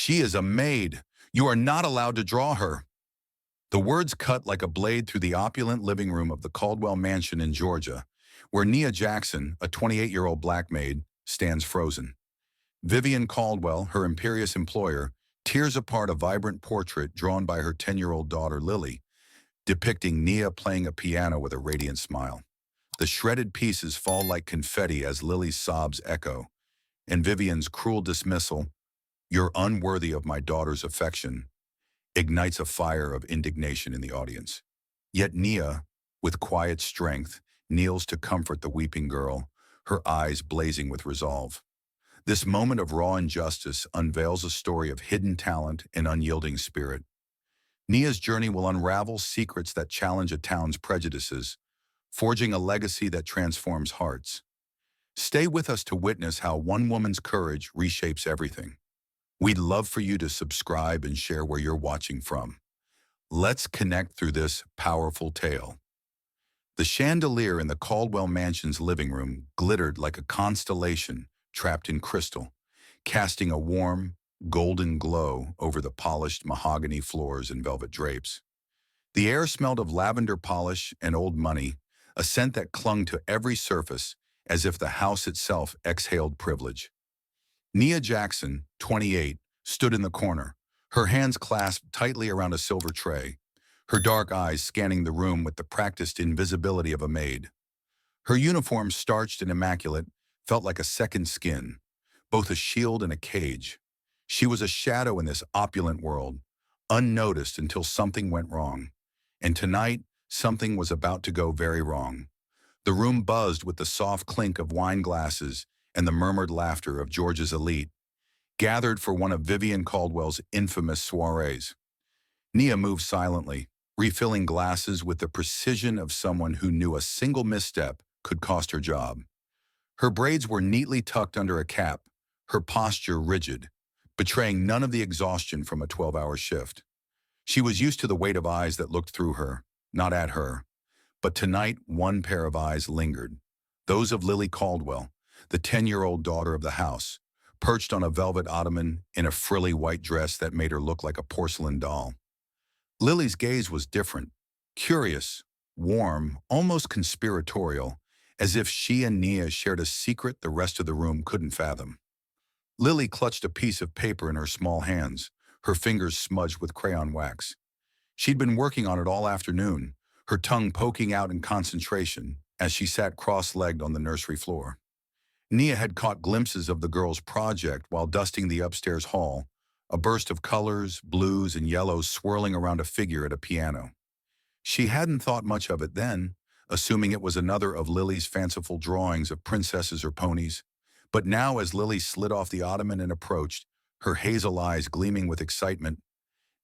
She is a maid. You are not allowed to draw her." The words cut like a blade through the opulent living room of the Caldwell mansion in Georgia, where Nia Jackson, a 28-year-old black maid, stands frozen. Vivian Caldwell, her imperious employer, tears apart a vibrant portrait drawn by her 10-year-old daughter Lily, depicting Nia playing a piano with a radiant smile. The shredded pieces fall like confetti as Lily's sobs echo, and Vivian's cruel dismissal, "You're unworthy of my daughter's affection," ignites a fire of indignation in the audience. Yet Nia, with quiet strength, kneels to comfort the weeping girl, her eyes blazing with resolve. This moment of raw injustice unveils a story of hidden talent and unyielding spirit. Nia's journey will unravel secrets that challenge a town's prejudices, forging a legacy that transforms hearts. Stay with us to witness how one woman's courage reshapes everything. We'd love for you to subscribe and share where you're watching from. Let's connect through this powerful tale. The chandelier in the Caldwell Mansion's living room glittered like a constellation trapped in crystal, casting a warm, golden glow over the polished mahogany floors and velvet drapes. The air smelled of lavender polish and old money, a scent that clung to every surface as if the house itself exhaled privilege. Nia Jackson, 28, stood in the corner, her hands clasped tightly around a silver tray, her dark eyes scanning the room with the practiced invisibility of a maid. Her uniform, starched and immaculate, felt like a second skin, both a shield and a cage. She was a shadow in this opulent world, unnoticed until something went wrong. And tonight, something was about to go very wrong. The room buzzed with the soft clink of wine glasses and the murmured laughter of Georgia's elite, gathered for one of Vivian Caldwell's infamous soirees. Nia moved silently, refilling glasses with the precision of someone who knew a single misstep could cost her job. Her braids were neatly tucked under a cap, her posture rigid, betraying none of the exhaustion from a 12-hour shift. She was used to the weight of eyes that looked through her, not at her. But tonight, one pair of eyes lingered, those of Lily Caldwell, the 10-year-old daughter of the house, perched on a velvet ottoman in a frilly white dress that made her look like a porcelain doll. Lily's gaze was different, curious, warm, almost conspiratorial, as if she and Nia shared a secret the rest of the room couldn't fathom. Lily clutched a piece of paper in her small hands, her fingers smudged with crayon wax. She'd been working on it all afternoon, her tongue poking out in concentration as she sat cross-legged on the nursery floor. Nia had caught glimpses of the girl's project while dusting the upstairs hall, a burst of colors, blues and yellows swirling around a figure at a piano. She hadn't thought much of it then, assuming it was another of Lily's fanciful drawings of princesses or ponies. But now, as Lily slid off the ottoman and approached, her hazel eyes gleaming with excitement,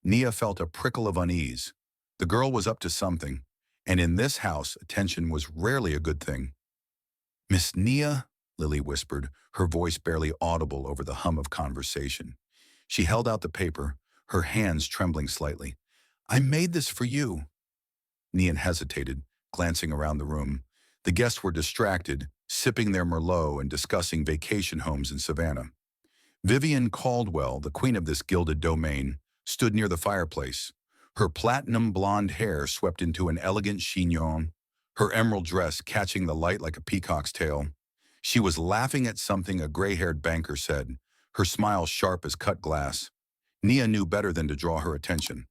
Nia felt a prickle of unease. The girl was up to something, and in this house, attention was rarely a good thing. "Miss Nia," Lily whispered, her voice barely audible over the hum of conversation. She held out the paper, her hands trembling slightly. "I made this for you." Nia hesitated, glancing around the room. The guests were distracted, sipping their Merlot and discussing vacation homes in Savannah. Vivian Caldwell, the queen of this gilded domain, stood near the fireplace, her platinum blonde hair swept into an elegant chignon, her emerald dress catching the light like a peacock's tail. She was laughing at something a gray-haired banker said, her smile sharp as cut glass. Nia knew better than to draw her attention,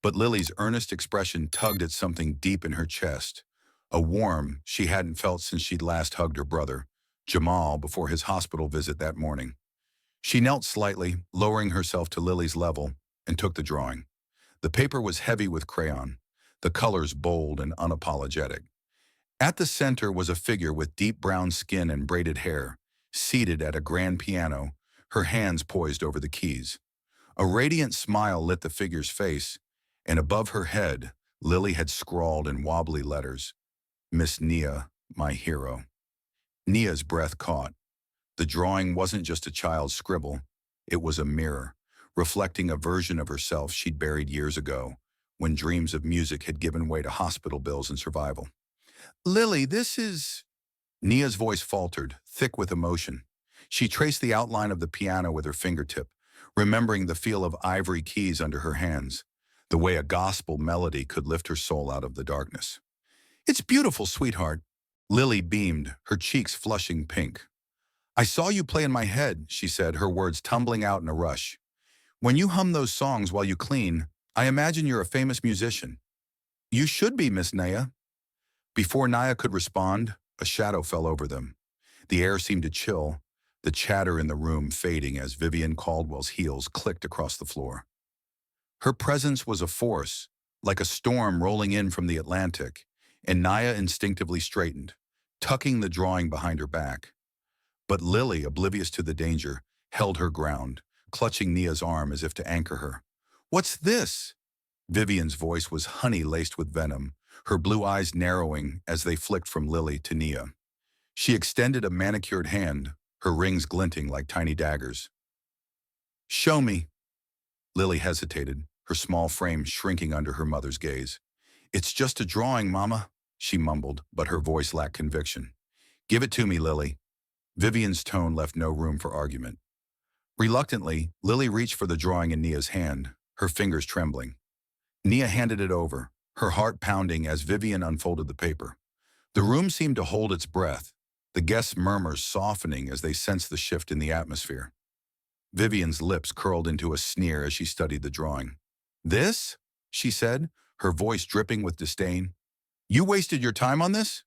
but Lily's earnest expression tugged at something deep in her chest, a warmth she hadn't felt since she'd last hugged her brother, Jamal, before his hospital visit that morning. She knelt slightly, lowering herself to Lily's level, and took the drawing. The paper was heavy with crayon, the colors bold and unapologetic. At the center was a figure with deep brown skin and braided hair, seated at a grand piano, her hands poised over the keys. A radiant smile lit the figure's face, and above her head, Lily had scrawled in wobbly letters, "Miss Nia, my hero." Nia's breath caught. The drawing wasn't just a child's scribble, it was a mirror, reflecting a version of herself she'd buried years ago, when dreams of music had given way to hospital bills and survival. "Lily, this is—" Nia's voice faltered, thick with emotion. She traced the outline of the piano with her fingertip, remembering the feel of ivory keys under her hands, the way a gospel melody could lift her soul out of the darkness. "It's beautiful, sweetheart." Lily beamed, her cheeks flushing pink. "I saw you play in my head," she said, her words tumbling out in a rush. "When you hum those songs while you clean, I imagine you're a famous musician." "You should be, Miss Naya." Before Naya could respond, a shadow fell over them. The air seemed to chill, the chatter in the room fading as Vivian Caldwell's heels clicked across the floor. Her presence was a force, like a storm rolling in from the Atlantic, and Naya instinctively straightened, tucking the drawing behind her back. But Lily, oblivious to the danger, held her ground, clutching Nia's arm as if to anchor her. "What's this?" Vivian's voice was honey-laced with venom, her blue eyes narrowing as they flicked from Lily to Nia. She extended a manicured hand, her rings glinting like tiny daggers. "Show me." Lily hesitated, her small frame shrinking under her mother's gaze. "It's just a drawing, Mama," she mumbled, but her voice lacked conviction. "Give it to me, Lily." Vivian's tone left no room for argument. Reluctantly, Lily reached for the drawing in Nia's hand, her fingers trembling. Nia handed it over, her heart pounding as Vivian unfolded the paper. The room seemed to hold its breath, the guests' murmurs softening as they sensed the shift in the atmosphere. Vivian's lips curled into a sneer as she studied the drawing. "This?" she said, her voice dripping with disdain. "You wasted your time on this?"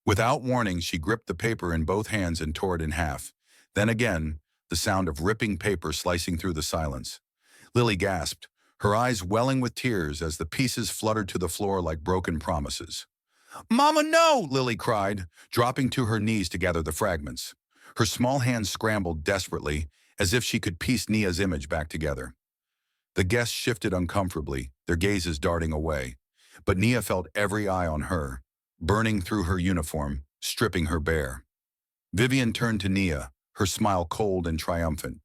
Without warning, she gripped the paper in both hands and tore it in half. Then again, the sound of ripping paper slicing through the silence. Lily gasped, her eyes welling with tears as the pieces fluttered to the floor like broken promises. "Mama, no!" Lily cried, dropping to her knees to gather the fragments. Her small hands scrambled desperately, as if she could piece Nia's image back together. The guests shifted uncomfortably, their gazes darting away. But Nia felt every eye on her, burning through her uniform, stripping her bare. Vivian turned to Nia, her smile cold and triumphant.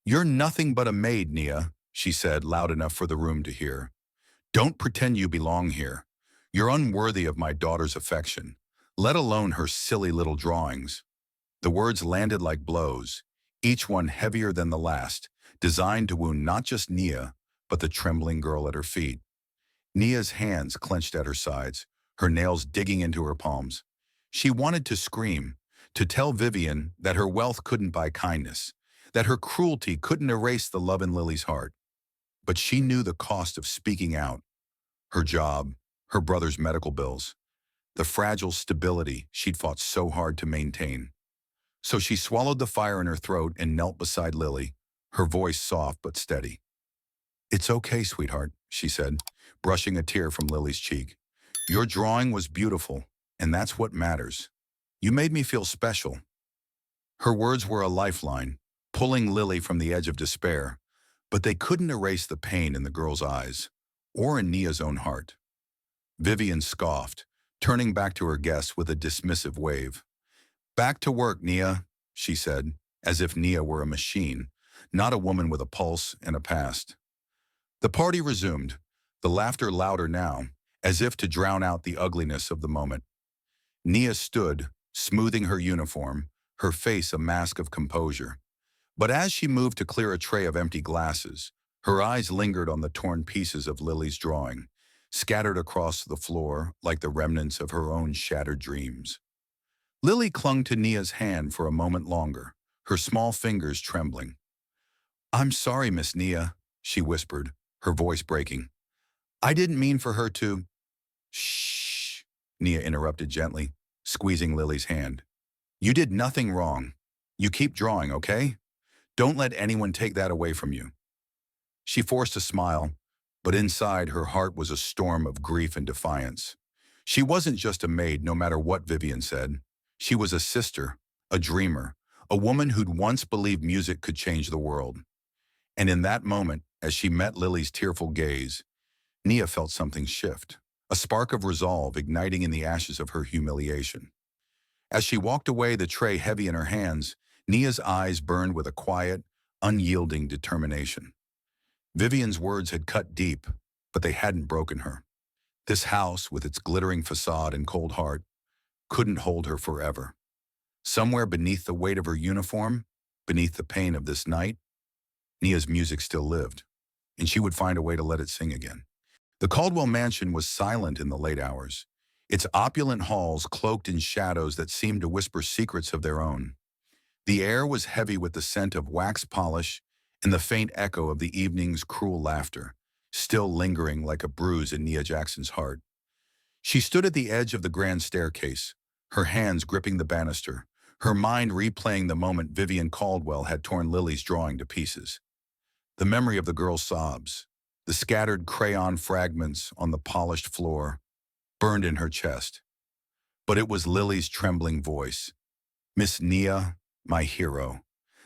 "You're nothing but a maid, Nia," she said, loud enough for the room to hear. "Don't pretend you belong here. You're unworthy of my daughter's affection, let alone her silly little drawings." The words landed like blows, each one heavier than the last, designed to wound not just Nia, but the trembling girl at her feet. Nia's hands clenched at her sides, her nails digging into her palms. She wanted to scream, to tell Vivian that her wealth couldn't buy kindness, that her cruelty couldn't erase the love in Lily's heart. But she knew the cost of speaking out. Her job, her brother's medical bills, the fragile stability she'd fought so hard to maintain. So she swallowed the fire in her throat and knelt beside Lily, her voice soft but steady. "It's okay, sweetheart," she said, brushing a tear from Lily's cheek. "Your drawing was beautiful, and that's what matters. You made me feel special." Her words were a lifeline, pulling Lily from the edge of despair, but they couldn't erase the pain in the girl's eyes, or in Nia's own heart. Vivian scoffed, turning back to her guests with a dismissive wave. "Back to work, Nia," she said, as if Nia were a machine, not a woman with a pulse and a past. The party resumed, the laughter louder now, as if to drown out the ugliness of the moment. Nia stood, smoothing her uniform, her face a mask of composure. But as she moved to clear a tray of empty glasses, her eyes lingered on the torn pieces of Lily's drawing, scattered across the floor like the remnants of her own shattered dreams. Lily clung to Nia's hand for a moment longer, her small fingers trembling. "I'm sorry, Miss Nia," she whispered, her voice breaking. "I didn't mean for her to—" "Shh," Nia interrupted gently, squeezing Lily's hand. "You did nothing wrong. You keep drawing, okay? Don't let anyone take that away from you." She forced a smile, but inside her heart was a storm of grief and defiance. She wasn't just a maid, no matter what Vivian said. She was a sister, a dreamer, a woman who'd once believed music could change the world. And in that moment, as she met Lily's tearful gaze, Nia felt something shift, a spark of resolve igniting in the ashes of her humiliation. As she walked away, the tray heavy in her hands, Nia's eyes burned with a quiet, unyielding determination. Vivian's words had cut deep, but they hadn't broken her. This house, with its glittering facade and cold heart, couldn't hold her forever. Somewhere beneath the weight of her uniform, beneath the pain of this night, Nia's music still lived, and she would find a way to let it sing again. The Caldwell mansion was silent in the late hours, its opulent halls cloaked in shadows that seemed to whisper secrets of their own. The air was heavy with the scent of wax polish and the faint echo of the evening's cruel laughter, still lingering like a bruise in Nia Jackson's heart. She stood at the edge of the grand staircase, her hands gripping the banister, her mind replaying the moment Vivian Caldwell had torn Lily's drawing to pieces. The memory of the girl's sobs, the scattered crayon fragments on the polished floor, burned in her chest. But it was Lily's trembling voice, Miss Nia, my hero,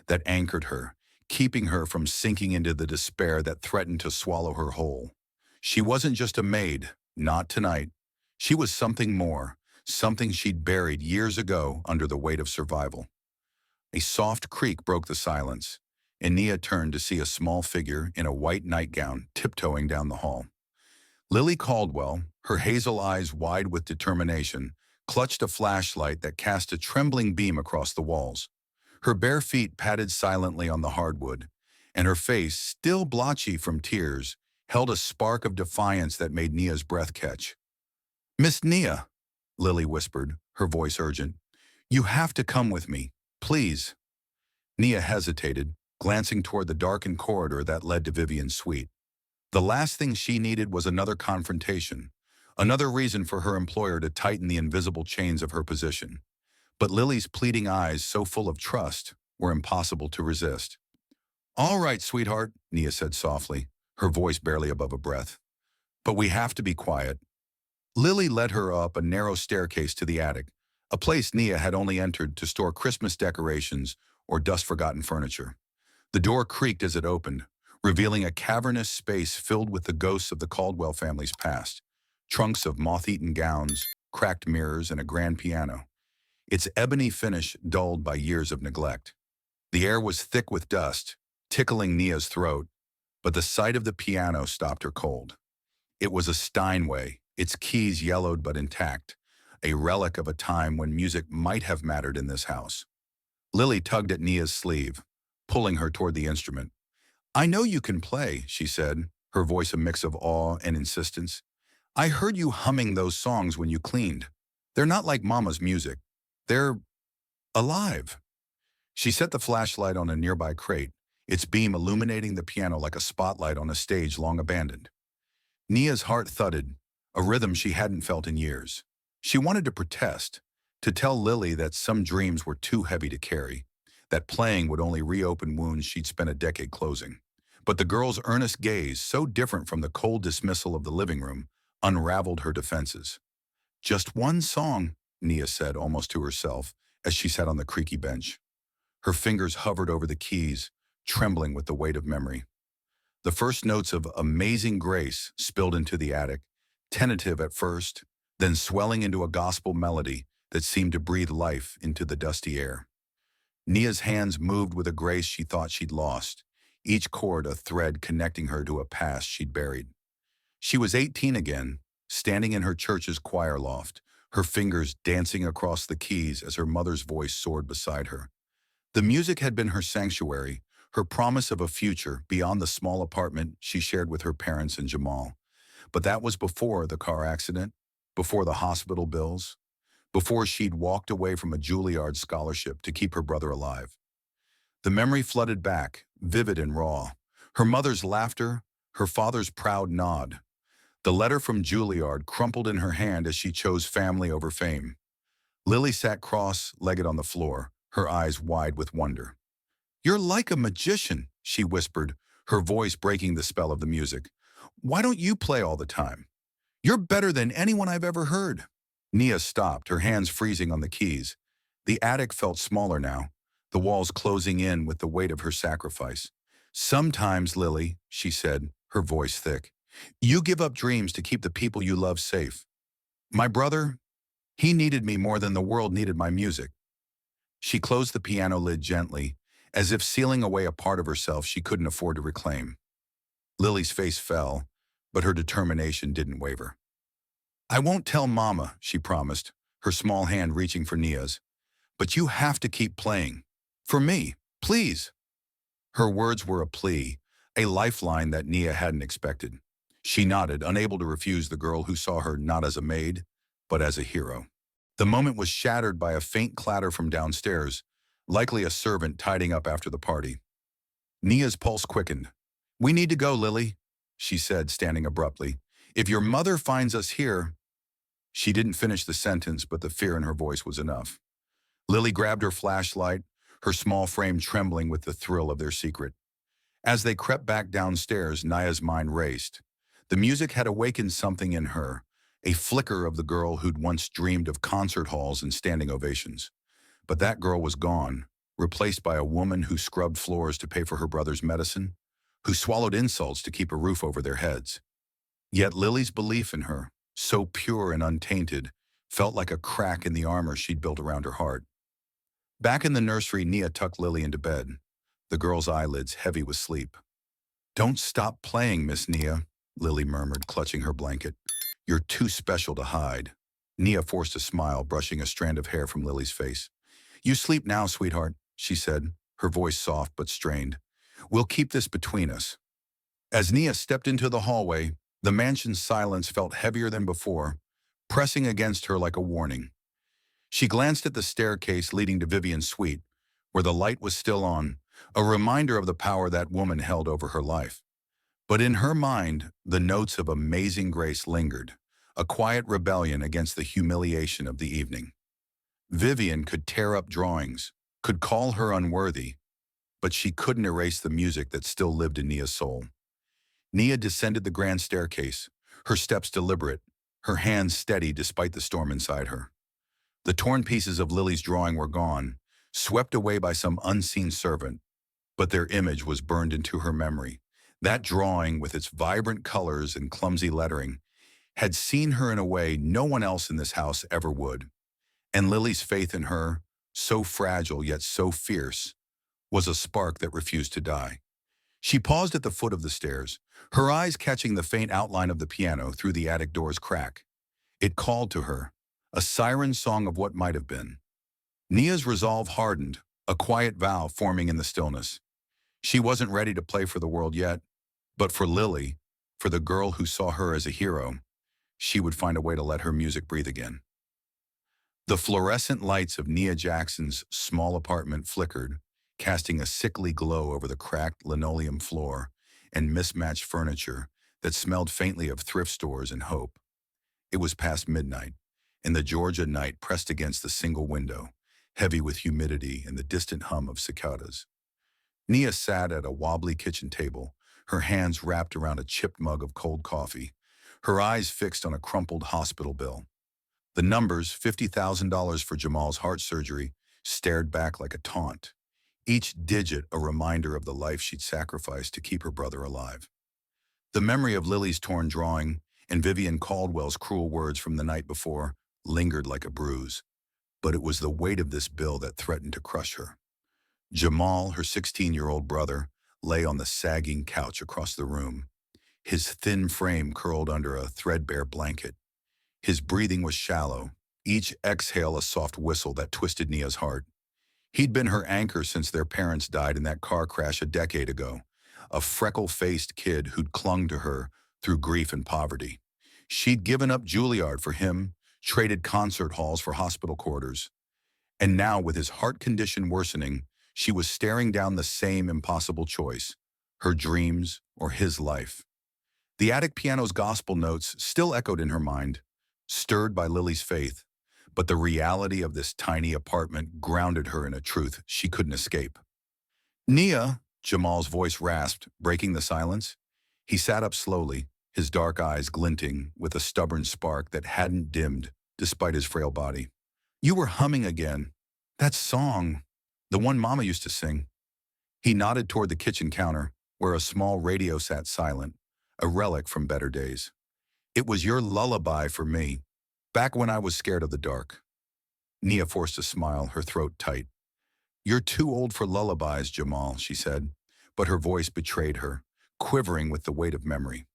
that anchored her, keeping her from sinking into the despair that threatened to swallow her whole. She wasn't just a maid, not tonight. She was something more, something she'd buried years ago under the weight of survival. A soft creak broke the silence, and Nia turned to see a small figure in a white nightgown tiptoeing down the hall. Lily Caldwell, her hazel eyes wide with determination, clutched a flashlight that cast a trembling beam across the walls. Her bare feet patted silently on the hardwood, and her face, still blotchy from tears, held a spark of defiance that made Nia's breath catch. "Miss Nia," Lily whispered, her voice urgent, "you have to come with me, please." Nia hesitated, glancing toward the darkened corridor that led to Vivian's suite. The last thing she needed was another confrontation, another reason for her employer to tighten the invisible chains of her position. But Lily's pleading eyes, so full of trust, were impossible to resist. "All right, sweetheart," Nia said softly, her voice barely above a breath. "But we have to be quiet." Lily led her up a narrow staircase to the attic, a place Nia had only entered to store Christmas decorations or dust-forgotten furniture. The door creaked as it opened, revealing a cavernous space filled with the ghosts of the Caldwell family's past, trunks of moth-eaten gowns, cracked mirrors, and a grand piano, its ebony finish dulled by years of neglect. The air was thick with dust, tickling Nia's throat, but the sight of the piano stopped her cold. It was a Steinway, its keys yellowed but intact, a relic of a time when music might have mattered in this house. Lily tugged at Nia's sleeve, pulling her toward the instrument. "I know you can play," she said, her voice a mix of awe and insistence. "I heard you humming those songs when you cleaned. They're not like Mama's music. They're alive." She set the flashlight on a nearby crate, its beam illuminating the piano like a spotlight on a stage long abandoned. Nia's heart thudded, a rhythm she hadn't felt in years. She wanted to protest, to tell Lily that some dreams were too heavy to carry, that playing would only reopen wounds she'd spent a decade closing. But the girl's earnest gaze, so different from the cold dismissal of the living room, unraveled her defenses. "Just one song," Nia said almost to herself as she sat on the creaky bench. Her fingers hovered over the keys, trembling with the weight of memory. The first notes of Amazing Grace spilled into the attic, tentative at first, then swelling into a gospel melody that seemed to breathe life into the dusty air. Nia's hands moved with a grace she thought she'd lost, each chord a thread connecting her to a past she'd buried. She was 18 again, standing in her church's choir loft, her fingers dancing across the keys as her mother's voice soared beside her. The music had been her sanctuary, her promise of a future beyond the small apartment she shared with her parents and Jamal. But that was before the car accident, before the hospital bills, before she'd walked away from a Juilliard scholarship to keep her brother alive. The memory flooded back, vivid and raw. Her mother's laughter, her father's proud nod. The letter from Juilliard crumpled in her hand as she chose family over fame. Lily sat cross-legged on the floor, her eyes wide with wonder. "You're like a magician," she whispered, her voice breaking the spell of the music. "Why don't you play all the time? You're better than anyone I've ever heard." Nia stopped, her hands freezing on the keys. The attic felt smaller now, the walls closing in with the weight of her sacrifice. "Sometimes, Lily," she said, her voice thick, "you give up dreams to keep the people you love safe. My brother, he needed me more than the world needed my music." She closed the piano lid gently, as if sealing away a part of herself she couldn't afford to reclaim. Lily's face fell, but her determination didn't waver. "I won't tell Mama," she promised, her small hand reaching for Nia's. "But you have to keep playing. For me, please." Her words were a plea, a lifeline that Nia hadn't expected. She nodded, unable to refuse the girl who saw her not as a maid, but as a hero. The moment was shattered by a faint clatter from downstairs, likely a servant tidying up after the party. Nia's pulse quickened. "We need to go, Lily," she said, standing abruptly. "If your mother finds us here—" She didn't finish the sentence, but the fear in her voice was enough. Lily grabbed her flashlight, her small frame trembling with the thrill of their secret. As they crept back downstairs, Nia's mind raced. The music had awakened something in her, a flicker of the girl who'd once dreamed of concert halls and standing ovations. But that girl was gone, replaced by a woman who scrubbed floors to pay for her brother's medicine, who swallowed insults to keep a roof over their heads. Yet Lily's belief in her, so pure and untainted, felt like a crack in the armor she'd built around her heart. Back in the nursery, Nia tucked Lily into bed, the girl's eyelids heavy with sleep. "Don't stop playing, Miss Nia," Lily murmured, clutching her blanket. "You're too special to hide." Nia forced a smile, brushing a strand of hair from Lily's face. "You sleep now, sweetheart," she said, her voice soft but strained. "We'll keep this between us." As Nia stepped into the hallway, the mansion's silence felt heavier than before, pressing against her like a warning. She glanced at the staircase leading to Vivian's suite, where the light was still on, a reminder of the power that woman held over her life. But in her mind, the notes of amazing grace lingered, a quiet rebellion against the humiliation of the evening. Vivian could tear up drawings, could call her unworthy, but she couldn't erase the music that still lived in Nia's soul. Nia descended the grand staircase, her steps deliberate, her hands steady despite the storm inside her. The torn pieces of Lily's drawing were gone, swept away by some unseen servant, but their image was burned into her memory. That drawing, with its vibrant colors and clumsy lettering, had seen her in a way no one else in this house ever would. And Lily's faith in her, so fragile yet so fierce, was a spark that refused to die. She paused at the foot of the stairs, her eyes catching the faint outline of the piano through the attic door's crack. It called to her, a siren song of what might have been. Nia's resolve hardened, a quiet vow forming in the stillness. She wasn't ready to play for the world yet, but for Lily, for the girl who saw her as a hero, she would find a way to let her music breathe again. The fluorescent lights of Nia Jackson's small apartment flickered, casting a sickly glow over the cracked linoleum floor and mismatched furniture that smelled faintly of thrift stores and hope. It was past midnight, and the Georgia night pressed against the single window, heavy with humidity and the distant hum of cicadas. Nia sat at a wobbly kitchen table, her hands wrapped around a chipped mug of cold coffee, her eyes fixed on a crumpled hospital bill. The numbers, $50,000 for Jamal's heart surgery, stared back like a taunt, each digit a reminder of the life she'd sacrificed to keep her brother alive. The memory of Lily's torn drawing and Vivian Caldwell's cruel words from the night before lingered like a bruise, but it was the weight of this bill that threatened to crush her. Jamal, her 16-year-old brother, lay on the sagging couch across the room, his thin frame curled under a threadbare blanket. His breathing was shallow, each exhale a soft whistle that twisted Nia's heart. He'd been her anchor since their parents died in that car crash a decade ago, a freckle-faced kid who'd clung to her through grief and poverty. She'd given up Juilliard for him, traded concert halls for hospital quarters. And now, with his heart condition worsening, she was staring down the same impossible choice, her dreams or his life. The attic piano's gospel notes still echoed in her mind, stirred by Lily's faith, but the reality of this tiny apartment grounded her in a truth she couldn't escape. "Nia," Jamal's voice rasped, breaking the silence. He sat up slowly, his dark eyes glinting with a stubborn spark that hadn't dimmed despite his frail body. "You were humming again. That song, the one Mama used to sing." He nodded toward the kitchen counter, where a small radio sat silent, a relic from better days. "It was your lullaby for me, back when I was scared of the dark." Nia forced a smile, her throat tight. "You're too old for lullabies, Jamal," she said, but her voice betrayed her, quivering with the weight of memory.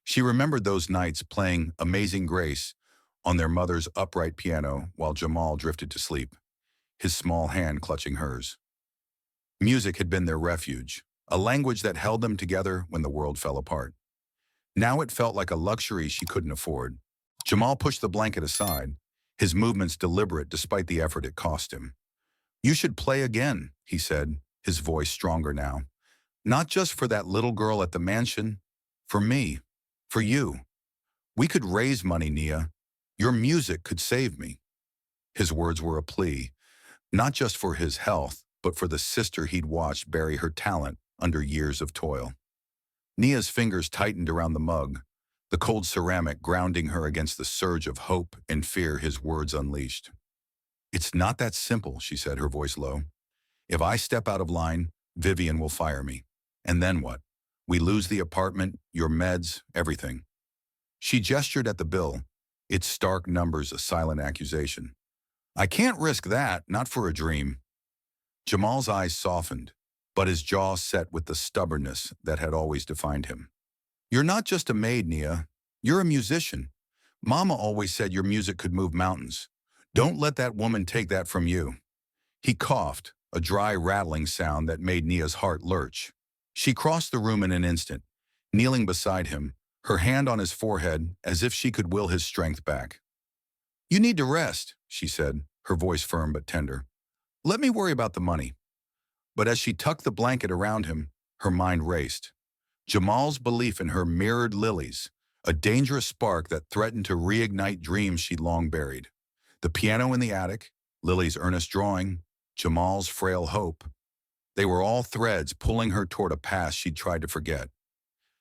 She remembered those nights playing Amazing Grace on their mother's upright piano while Jamal drifted to sleep, his small hand clutching hers. Music had been their refuge, a language that held them together when the world fell apart. Now it felt like a luxury she couldn't afford. Jamal pushed the blanket aside, his movements deliberate despite the effort it cost him. "You should play again," he said, his voice stronger now. "Not just for that little girl at the mansion. For me. For you. We could raise money, Nia. Your music could save me." His words were a plea, not just for his health, but for the sister he'd watched bury her talent under years of toil. Nia's fingers tightened around the mug, the cold ceramic grounding her against the surge of hope and fear his words unleashed. "It's not that simple," she said, her voice low. "If I step out of line, Vivian will fire me. And then what? We lose the apartment, your meds, everything." She gestured at the bill, its stark numbers a silent accusation. "I can't risk that, not for a dream." Jamal's eyes softened, but his jaw set with the stubbornness that had always defined him. "You're not just a maid, Nia. You're a musician. Mama always said your music could move mountains. Don't let that woman take that from you." He coughed, a dry rattling sound that made Nia's heart lurch. She crossed the room in an instant, kneeling beside him, her hand on his forehead as if she could will his strength back. "You need to rest," she said, her voice firm but tender. "Let me worry about the money." But as she tucked the blanket around him, her mind raced. Jamal's belief in her mirrored Lily's, a dangerous spark that threatened to reignite dreams she'd long buried. The piano in the attic, Lily's earnest drawing, Jamal's frail hope. They were all threads pulling her toward a past she'd tried to forget.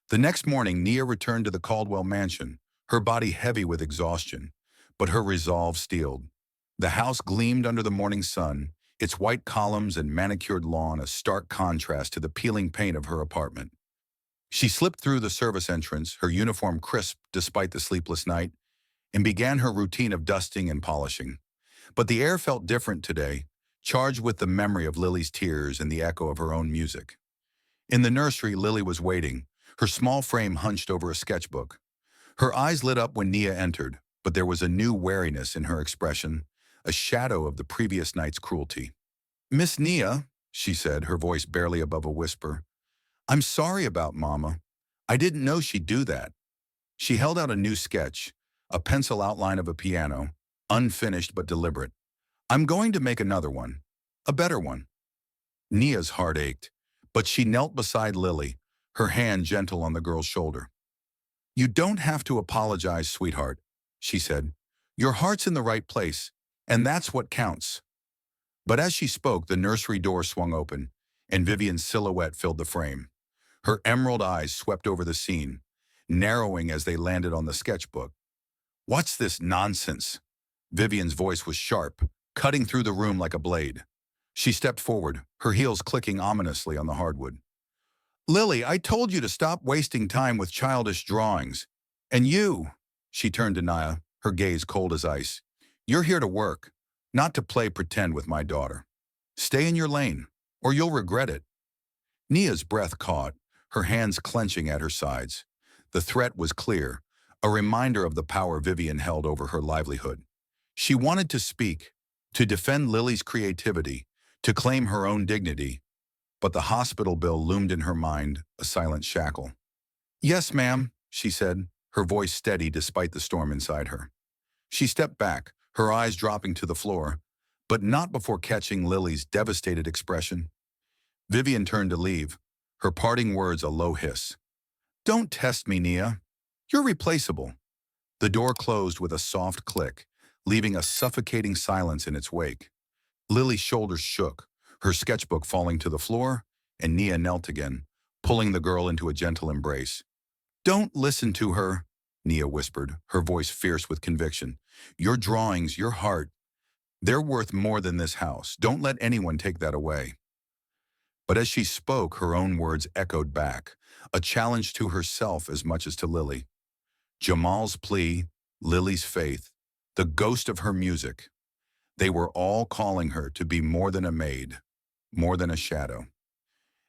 The next morning, Nia returned to the Caldwell mansion, her body heavy with exhaustion, but her resolve steeled. The house gleamed under the morning sun, its white columns and manicured lawn a stark contrast to the peeling paint of her apartment. She slipped through the service entrance, her uniform crisp despite the sleepless night, and began her routine of dusting and polishing. But the air felt different today, charged with the memory of Lily's tears and the echo of her own music. In the nursery, Lily was waiting, her small frame hunched over a sketchbook. Her eyes lit up when Nia entered, but there was a new wariness in her expression, a shadow of the previous night's cruelty. "Miss Nia," she said, her voice barely above a whisper, "I'm sorry about Mama. I didn't know she'd do that." She held out a new sketch, a pencil outline of a piano, unfinished but deliberate. "I'm going to make another one, a better one." Nia's heart ached, but she knelt beside Lily, her hand gentle on the girl's shoulder. "You don't have to apologize, sweetheart," she said. "Your heart's in the right place, and that's what counts." But as she spoke, the nursery door swung open, and Vivian's silhouette filled the frame. Her emerald eyes swept over the scene, narrowing as they landed on the sketchbook. "What's this nonsense?" Vivian's voice was sharp, cutting through the room like a blade. She stepped forward, her heels clicking ominously on the hardwood. "Lily, I told you to stop wasting time with childish drawings. And you," she turned to Nia, her gaze cold as ice, "you're here to work, not to play pretend with my daughter. Stay in your lane, or you'll regret it." Nia's breath caught, her hands clenching at her sides. The threat was clear, a reminder of the power Vivian held over her livelihood. She wanted to speak, to defend Lily's creativity, to claim her own dignity, but the hospital bill loomed in her mind, a silent shackle. "Yes, ma'am," she said, her voice steady despite the storm inside her. She stepped back, her eyes dropping to the floor, but not before catching Lily's devastated expression. Vivian turned to leave, her parting words a low hiss. "Don't test me, Nia. You're replaceable." The door closed with a soft click, leaving a suffocating silence in its wake. Lily's shoulders shook, her sketchbook falling to the floor, and Nia knelt again, pulling the girl into a gentle embrace. "Don't listen to her," Nia whispered, her voice fierce with conviction. "Your drawings, your heart, they're worth more than this house. Don't let anyone take that away." But as she spoke, her own words echoed back, a challenge to herself as much as to Lily. Jamal's plea, Lily's faith, the ghost of her music. They were all calling her to be more than a maid, more than a shadow.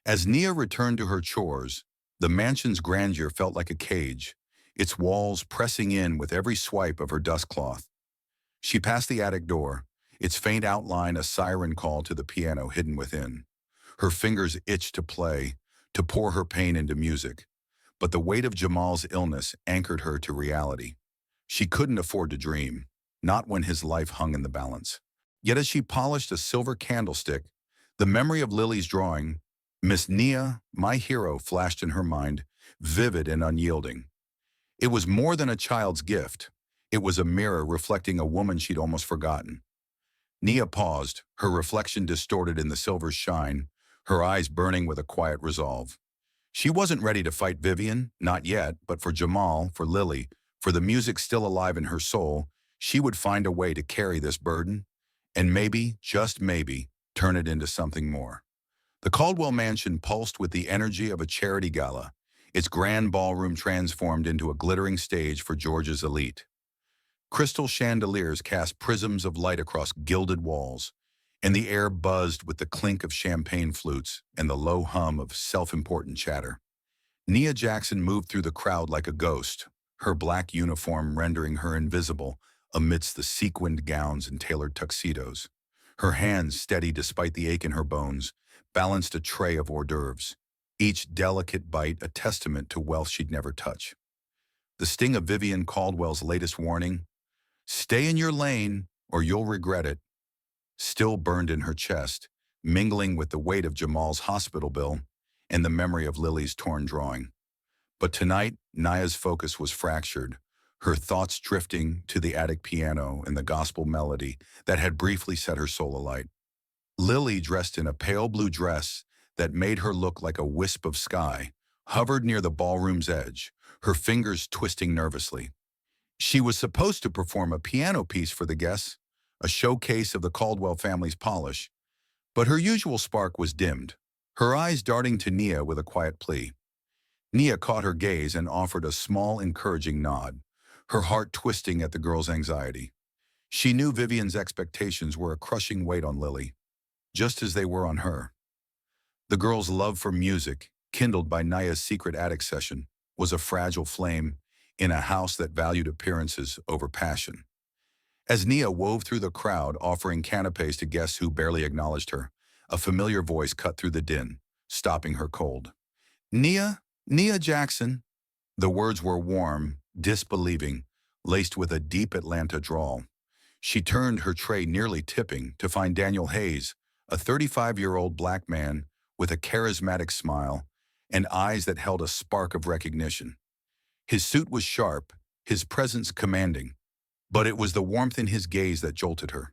As Nia returned to her chores, the mansion's grandeur felt like a cage, its walls pressing in with every swipe of her dustcloth. She passed the attic door, its faint outline a siren call to the piano hidden within. Her fingers itched to play, to pour her pain into music. But the weight of Jamal's illness anchored her to reality. She couldn't afford to dream, not when his life hung in the balance. Yet as she polished a silver candlestick, the memory of Lily's drawing, Miss Nia, my hero, flashed in her mind, vivid and unyielding. It was more than a child's gift. It was a mirror reflecting a woman she'd almost forgotten. Nia paused, her reflection distorted in the silver's shine, her eyes burning with a quiet resolve. She wasn't ready to fight Vivian, not yet, but for Jamal, for Lily, for the music still alive in her soul, she would find a way to carry this burden, and maybe, just maybe, turn it into something more. The Caldwell mansion pulsed with the energy of a charity gala, its grand ballroom transformed into a glittering stage for Georgia's elite. Crystal chandeliers cast prisms of light across gilded walls, and the air buzzed with the clink of champagne flutes and the low hum of self-important chatter. Nia Jackson moved through the crowd like a ghost, her black uniform rendering her invisible amidst the sequined gowns and tailored tuxedos. Her hands, steady despite the ache in her bones, balanced a tray of hors d'oeuvres, each delicate bite a testament to wealth she'd never touch. The sting of Vivian Caldwell's latest warning, "Stay in your lane or you'll regret it," still burned in her chest, mingling with the weight of Jamal's hospital bill and the memory of Lily's torn drawing. But tonight, Nia's focus was fractured, her thoughts drifting to the attic piano and the gospel melody that had briefly set her soul alight. Lily, dressed in a pale blue dress that made her look like a wisp of sky, hovered near the ballroom's edge, her fingers twisting nervously. She was supposed to perform a piano piece for the guests, a showcase of the Caldwell family's polish, but her usual spark was dimmed, her eyes darting to Nia with a quiet plea. Nia caught her gaze and offered a small, encouraging nod, her heart twisting at the girl's anxiety. She knew Vivian's expectations were a crushing weight on Lily, just as they were on her. The girl's love for music, kindled by Nia's secret attic session, was a fragile flame in a house that valued appearances over passion. As Nia wove through the crowd, offering canapes to guests who barely acknowledged her, a familiar voice cut through the din, stopping her cold. Nia Jackson." The words were warm, disbelieving, laced with a deep Atlanta drawl. She turned her tray, nearly tipping, to find Daniel Hayes, a 35-year-old black man with a charismatic smile and eyes that held a spark of recognition. His suit was sharp, his presence commanding, but it was the warmth in his gaze that jolted her.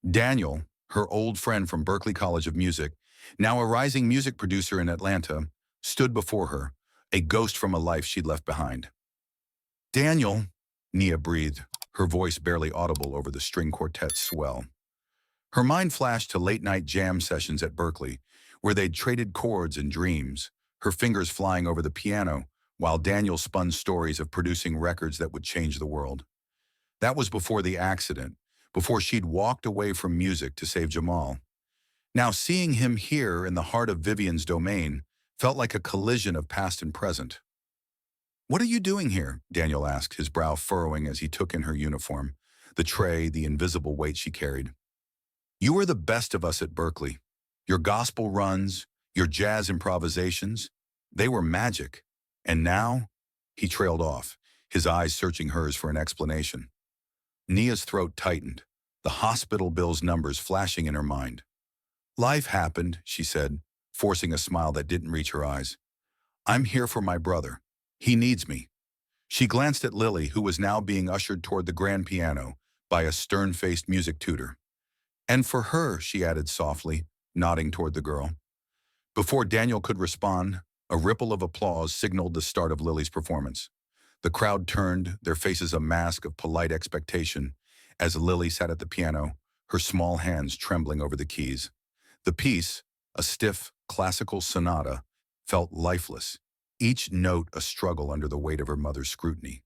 Daniel, her old friend from Berklee College of Music, now a rising music producer in Atlanta, stood before her, a ghost from a life she'd left behind. "Daniel," Nia breathed, her voice barely audible over the string quartet's swell. Her mind flashed to late-night jam sessions at Berklee, where they'd traded chords and dreams, her fingers flying over the piano, while Daniel spun stories of producing records that would change the world. That was before the accident, before she'd walked away from music to save Jamal. Now seeing him here in the heart of Vivian's domain felt like a collision of past and present. "What are you doing here?" Daniel asked, his brow furrowing as he took in her uniform, the tray, the invisible weight she carried. "You were the best of us at Berklee. Your gospel runs, your jazz improvisations, they were magic. And now?" He trailed off, his eyes searching hers for an explanation. Nia's throat tightened, the hospital bill's numbers flashing in her mind. "Life happened," she said, forcing a smile that didn't reach her eyes. "I'm here for my brother. He needs me." She glanced at Lily, who was now being ushered toward the grand piano by a stern-faced music tutor. "And for her," she added softly, nodding toward the girl. Before Daniel could respond, a ripple of applause signaled the start of Lily's performance. The crowd turned, their faces a mask of polite expectation, as Lily sat at the piano, her small hands trembling over the keys. The piece, a stiff, classical sonata, felt lifeless, each note a struggle under the weight of her mother's scrutiny.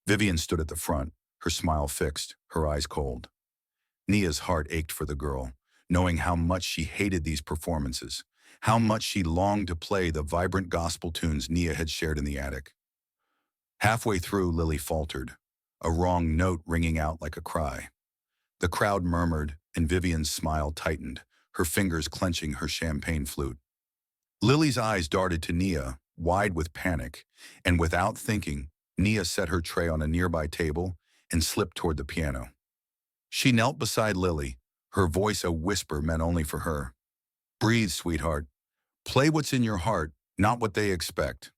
Vivian stood at the front, her smile fixed, her eyes cold. Nia's heart ached for the girl, knowing how much she hated these performances, how much she longed to play the vibrant gospel tunes Nia had shared in the attic. Halfway through, Lily faltered, a wrong note ringing out like a cry. The crowd murmured, and Vivian's smile tightened, her fingers clenching her champagne flute. Lily's eyes darted to Nia, wide with panic, and without thinking, Nia set her tray on a nearby table and slipped toward the piano. She knelt beside Lily, her voice a whisper meant only for her. "Breathe, sweetheart. Play what's in your heart, not what they expect."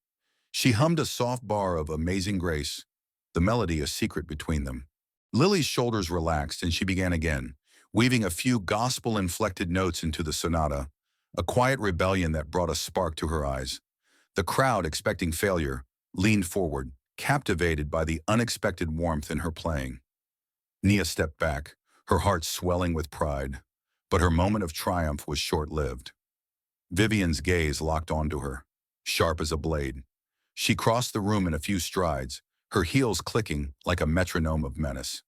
She hummed a soft bar of Amazing Grace, the melody a secret between them. Lily's shoulders relaxed and she began again, weaving a few gospel-inflected notes into the sonata, a quiet rebellion that brought a spark to her eyes. The crowd, expecting failure, leaned forward, captivated by the unexpected warmth in her playing. Nia stepped back, her heart swelling with pride, but her moment of triumph was short-lived. Vivian's gaze locked onto her, sharp as a blade. She crossed the room in a few strides, her heels clicking like a metronome of menace.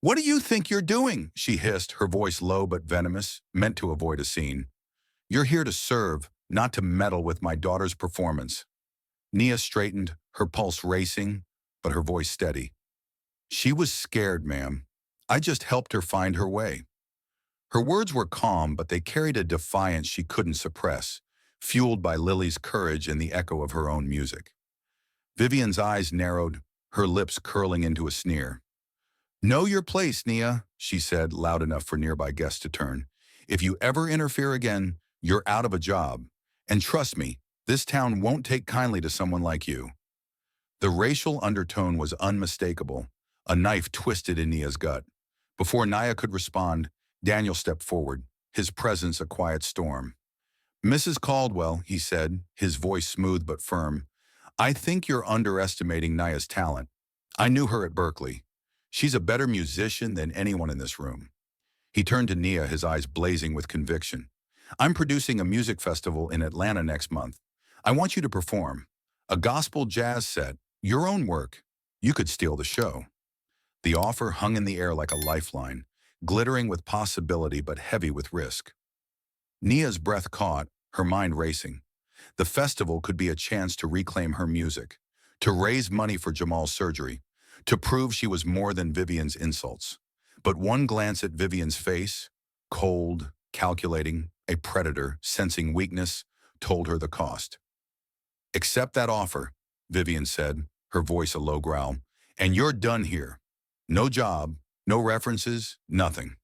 "What do you think you're doing?" she hissed, her voice low but venomous, meant to avoid a scene. "You're here to serve, not to meddle with my daughter's performance." Nia straightened, her pulse racing, but her voice steady. "She was scared, ma'am. I just helped her find her way." Her words were calm, but they carried a defiance she couldn't suppress, fueled by Lily's courage and the echo of her own music. Vivian's eyes narrowed, her lips curling into a sneer. "Know your place, Nia," she said, loud enough for nearby guests to turn. "If you ever interfere again, you're out of a job. And trust me, this town won't take kindly to someone like you." The racial undertone was unmistakable, a knife twisted in Nia's gut. Before Nia could respond, Daniel stepped forward, his presence a quiet storm. "Mrs. Caldwell," he said, his voice smooth but firm, "I think you're underestimating Nia's talent. I knew her at Berkeley. She's a better musician than anyone in this room." He turned to Nia, his eyes blazing with conviction. "I'm producing a music festival in Atlanta next month. I want you to perform. A gospel jazz set, your own work. You could steal the show." The offer hung in the air like a lifeline, glittering with possibility but heavy with risk. Nia's breath caught, her mind racing. The festival could be a chance to reclaim her music, to raise money for Jamal's surgery, to prove she was more than Vivian's insults. But one glance at Vivian's face, cold, calculating, a predator, sensing weakness, told her the cost. "Accept that offer," Vivian said, her voice a low growl, "and you're done here. No job, no references, nothing."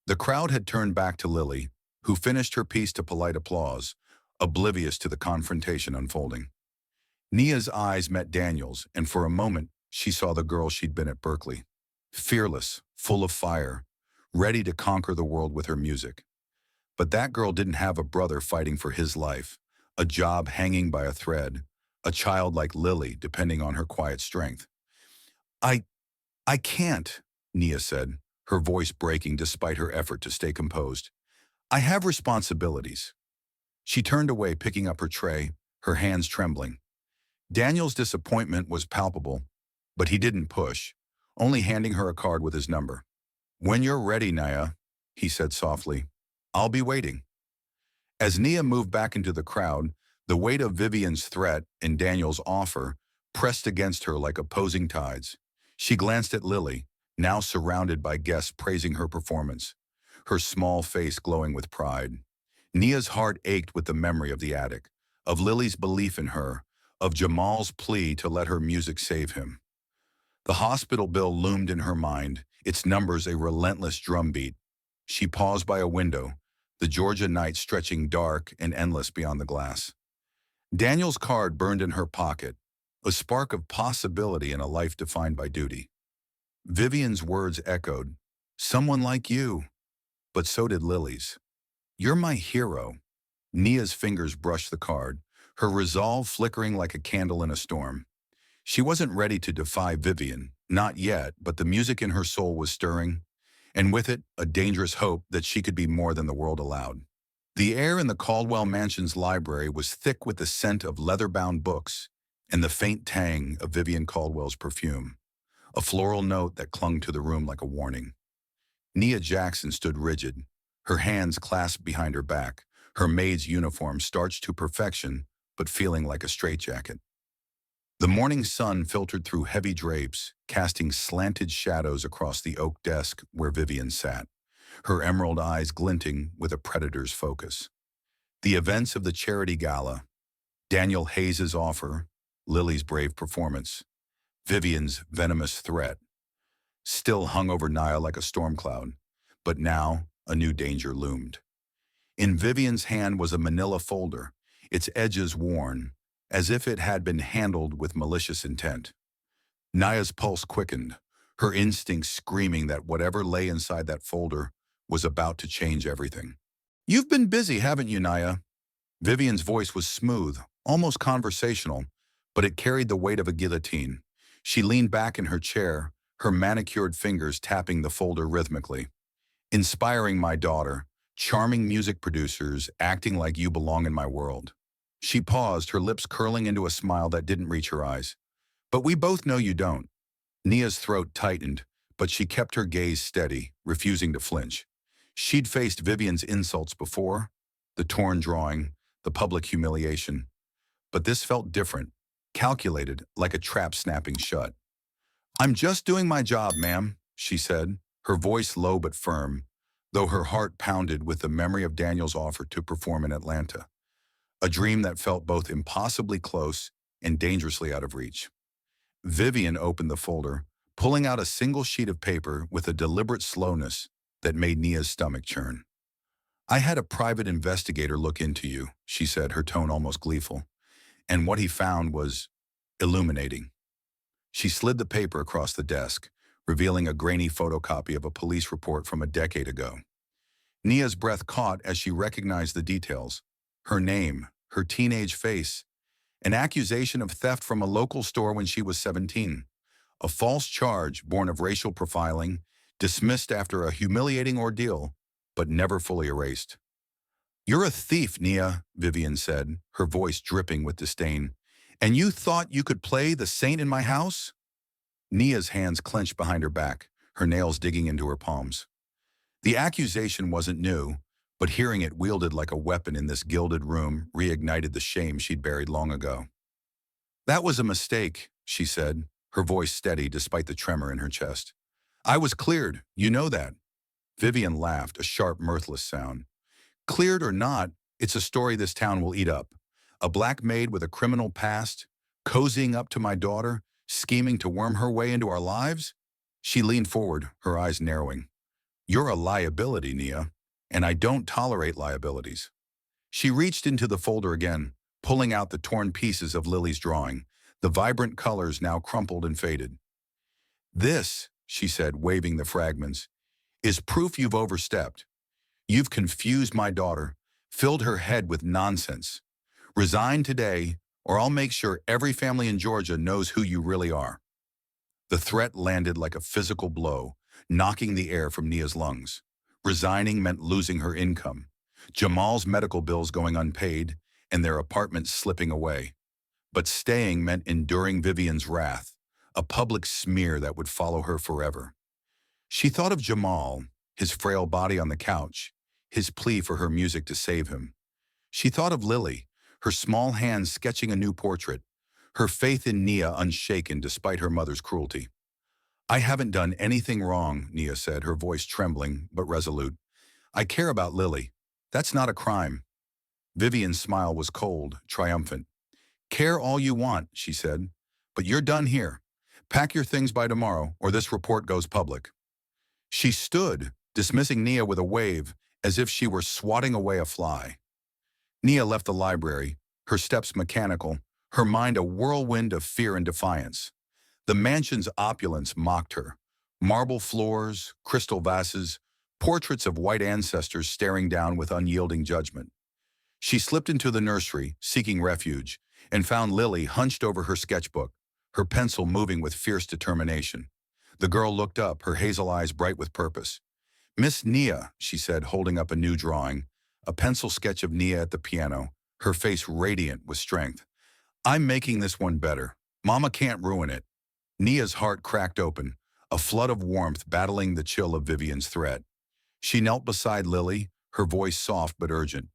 The crowd had turned back to Lily, who finished her piece to polite applause, oblivious to the confrontation unfolding. Nia's eyes met Daniel's, and for a moment, she saw the girl she'd been at Berkeley. Fearless, full of fire, ready to conquer the world with her music. But that girl didn't have a brother fighting for his life, a job hanging by a thread, a child like Lily depending on her quiet strength. I, I can't," Nia said, her voice breaking despite her effort to stay composed. "I have responsibilities." She turned away, picking up her tray, her hands trembling. Daniel's disappointment was palpable, but he didn't push, only handing her a card with his number. "When you're ready, Nia," he said softly, "I'll be waiting." As Nia moved back into the crowd, the weight of Vivian's threat and Daniel's offer pressed against her like opposing tides. She glanced at Lily, now surrounded by guests praising her performance, her small face glowing with pride. Nia's heart ached with the memory of the attic, of Lily's belief in her, of Jamal's plea to let her music save him. The hospital bill loomed in her mind, its numbers a relentless drumbeat. She paused by a window, the Georgia night stretching dark and endless beyond the glass. Daniel's card burned in her pocket, a spark of possibility in a life defined by duty. Vivian's words echoed, "Someone like you." But so did Lily's. "You're my hero." Nia's fingers brushed the card, her resolve flickering like a candle in a storm. She wasn't ready to defy Vivian, not yet, but the music in her soul was stirring, and with it, a dangerous hope that she could be more than the world allowed. The air in the Caldwell Mansion's library was thick with the scent of leather-bound books and the faint tang of Vivian Caldwell's perfume, a floral note that clung to the room like a warning. Nia Jackson stood rigid, her hands clasped behind her back, her maid's uniform starched to perfection, but feeling like a straitjacket. The morning sun filtered through heavy drapes, casting slanted shadows across the oak desk where Vivian sat, her emerald eyes glinting with a predator's focus. The events of the charity gala, Daniel Hayes's offer, Lily's brave performance, Vivian's venomous threat, still hung over Nia like a storm cloud. But now, a new danger loomed. In Vivian's hand was a manila folder, its edges worn, as if it had been handled with malicious intent. Nia's pulse quickened, her instincts screaming that whatever lay inside that folder was about to change everything. "You've been busy, haven't you, Nia?" Vivian's voice was smooth, almost conversational, but it carried the weight of a guillotine. She leaned back in her chair, her manicured fingers tapping the folder rhythmically. "Inspiring my daughter, charming music producers, acting like you belong in my world." She paused, her lips curling into a smile that didn't reach her eyes. "But we both know you don't." Nia's throat tightened, but she kept her gaze steady, refusing to flinch. She'd faced Vivian's insults before, the torn drawing, the public humiliation. But this felt different, calculated, like a trap snapping shut. "I'm just doing my job, ma'am," she said, her voice low but firm, though her heart pounded with the memory of Daniel's offer to perform in Atlanta, a dream that felt both impossibly close and dangerously out of reach. Vivian opened the folder, pulling out a single sheet of paper with a deliberate slowness that made Nia's stomach churn. "I had a private investigator look into you," she said, her tone almost gleeful, "and what he found was illuminating." She slid the paper across the desk, revealing a grainy photocopy of a police report from a decade ago. Nia's breath caught as she recognized the details. Her name, her teenage face, an accusation of theft from a local store when she was 17, a false charge born of racial profiling, dismissed after a humiliating ordeal, but never fully erased. "You're a thief, Nia," Vivian said, her voice dripping with disdain. "And you thought you could play the saint in my house?" Nia's hands clenched behind her back, her nails digging into her palms. The accusation wasn't new, but hearing it wielded like a weapon in this gilded room reignited the shame she'd buried long ago. "That was a mistake," she said, her voice steady despite the tremor in her chest. "I was cleared, you know that." Vivian laughed, a sharp, mirthless sound. "Cleared or not, it's a story this town will eat up. A black maid with a criminal past, cozying up to my daughter, scheming to worm her way into our lives?" She leaned forward, her eyes narrowing. "You're a liability, Nia, and I don't tolerate liabilities." She reached into the folder again, pulling out the torn pieces of Lily's drawing, the vibrant colors now crumpled and faded. "This," she said, waving the fragments, "is proof you've overstepped. You've confused my daughter, filled her head with nonsense. Resign today, or I'll make sure every family in Georgia knows who you really are." The threat landed like a physical blow, knocking the air from Nia's lungs. Resigning meant losing her income, Jamal's medical bills going unpaid, and their apartment slipping away. But staying meant enduring Vivian's wrath, a public smear that would follow her forever. She thought of Jamal, his frail body on the couch, his plea for her music to save him. She thought of Lily, her small hands sketching a new portrait, her faith in Nia unshaken despite her mother's cruelty. "I haven't done anything wrong," Nia said, her voice trembling but resolute. "I care about Lily. That's not a crime." Vivian's smile was cold, triumphant. "Care all you want," she said, "but you're done here. Pack your things by tomorrow, or this report goes public." She stood, dismissing Nia with a wave, as if she were swatting away a fly. Nia left the library, her steps mechanical, her mind a whirlwind of fear and defiance. The mansion's opulence mocked her. Marble floors, crystal vases, portraits of white ancestors staring down with unyielding judgment. She slipped into the nursery, seeking refuge, and found Lily hunched over her sketchbook, her pencil moving with fierce determination. The girl looked up, her hazel eyes bright with purpose. "Miss Nia," she said, holding up a new drawing, a pencil sketch of Nia at the piano, her face radiant with strength. "I'm making this one better. Mama can't ruin it." Nia's heart cracked open, a flood of warmth battling the chill of Vivian's threat. She knelt beside Lily, her voice soft but urgent.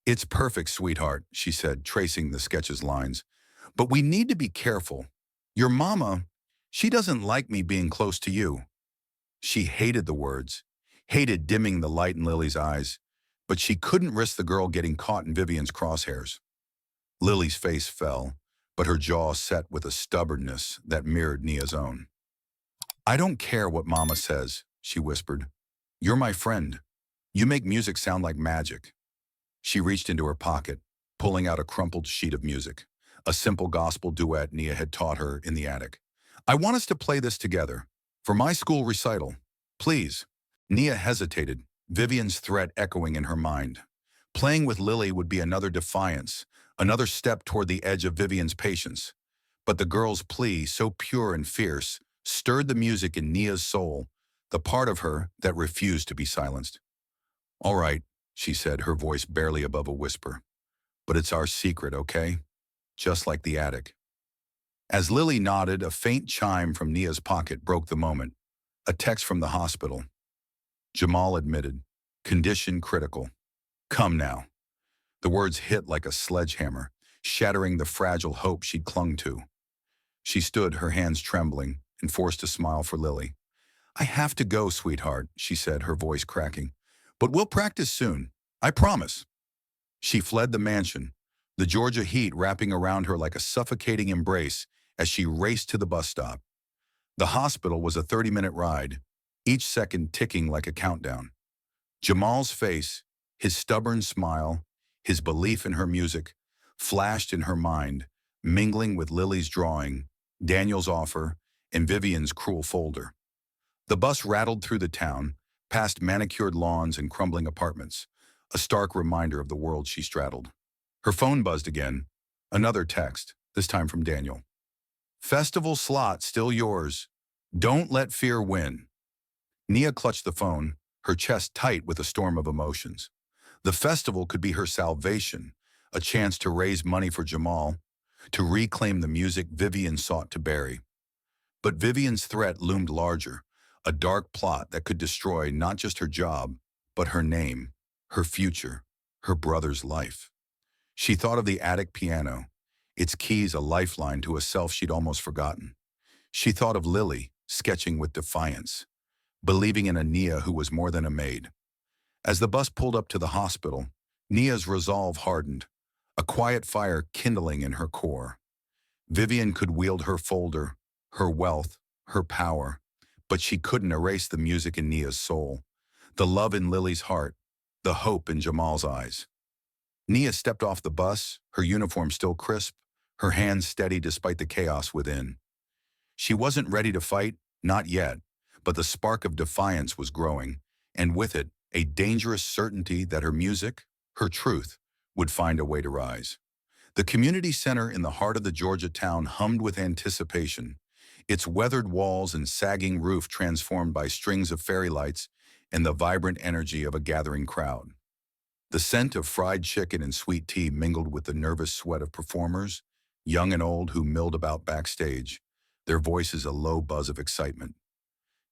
"It's perfect, sweetheart," she said, tracing the sketch's lines. "But we need to be careful. Your mama, she doesn't like me being close to you." She hated the words, hated dimming the light in Lily's eyes. but she couldn't risk the girl getting caught in Vivian's crosshairs. Lily's face fell, but her jaw set with a stubbornness that mirrored Nia's own. "I don't care what Mama says," she whispered. "You're my friend. You make music sound like magic." She reached into her pocket, pulling out a crumpled sheet of music, a simple gospel duet Nia had taught her in the attic. "I want us to play this together, for my school recital. Please." Nia hesitated, Vivian's threat echoing in her mind. Playing with Lily would be another defiance, another step toward the edge of Vivian's patience. But the girl's plea, so pure and fierce, stirred the music in Nia's soul, the part of her that refused to be silenced. "All right," she said, her voice barely above a whisper. "But it's our secret, okay? Just like the attic." As Lily nodded, a faint chime from Nia's pocket broke the moment. A text from the hospital. Jamal admitted. Condition critical. "Come now." The words hit like a sledgehammer, shattering the fragile hope she'd clung to. She stood, her hands trembling, and forced a smile for Lily. "I have to go, sweetheart," she said, her voice cracking. "But we'll practice soon. I promise." She fled the mansion, the Georgia heat wrapping around her like a suffocating embrace as she raced to the bus stop. The hospital was a 30-minute ride, each second ticking like a countdown. Jamal's face, his stubborn smile, his belief in her music, flashed in her mind, mingling with Lily's drawing, Daniel's offer, and Vivian's cruel folder. The bus rattled through the town, past manicured lawns and crumbling apartments, a stark reminder of the world she straddled. Her phone buzzed again, another text, this time from Daniel. "Festival slot still yours. Don't let fear win." Nia clutched the phone, her chest tight with a storm of emotions. The festival could be her salvation, a chance to raise money for Jamal, to reclaim the music Vivian sought to bury. But Vivian's threat loomed larger, a dark plot that could destroy not just her job, but her name, her future, her brother's life. She thought of the attic piano, its keys a lifeline to a self she'd almost forgotten. She thought of Lily, sketching with defiance, believing in a Nia who was more than a maid. As the bus pulled up to the hospital, Nia's resolve hardened, a quiet fire kindling in her core. Vivian could wield her folder, her wealth, her power, but she couldn't erase the music in Nia's soul, the love in Lily's heart, the hope in Jamal's eyes. Nia stepped off the bus, her uniform still crisp, her hands steady despite the chaos within. She wasn't ready to fight, not yet, but the spark of defiance was growing, and with it, a dangerous certainty that her music, her truth, would find a way to rise. The community center in the heart of the Georgia town hummed with anticipation, its weathered walls and sagging roof transformed by strings of fairy lights and the vibrant energy of a gathering crowd. The scent of fried chicken and sweet tea mingled with the nervous sweat of performers, young and old, who milled about backstage, their voices a low buzz of excitement.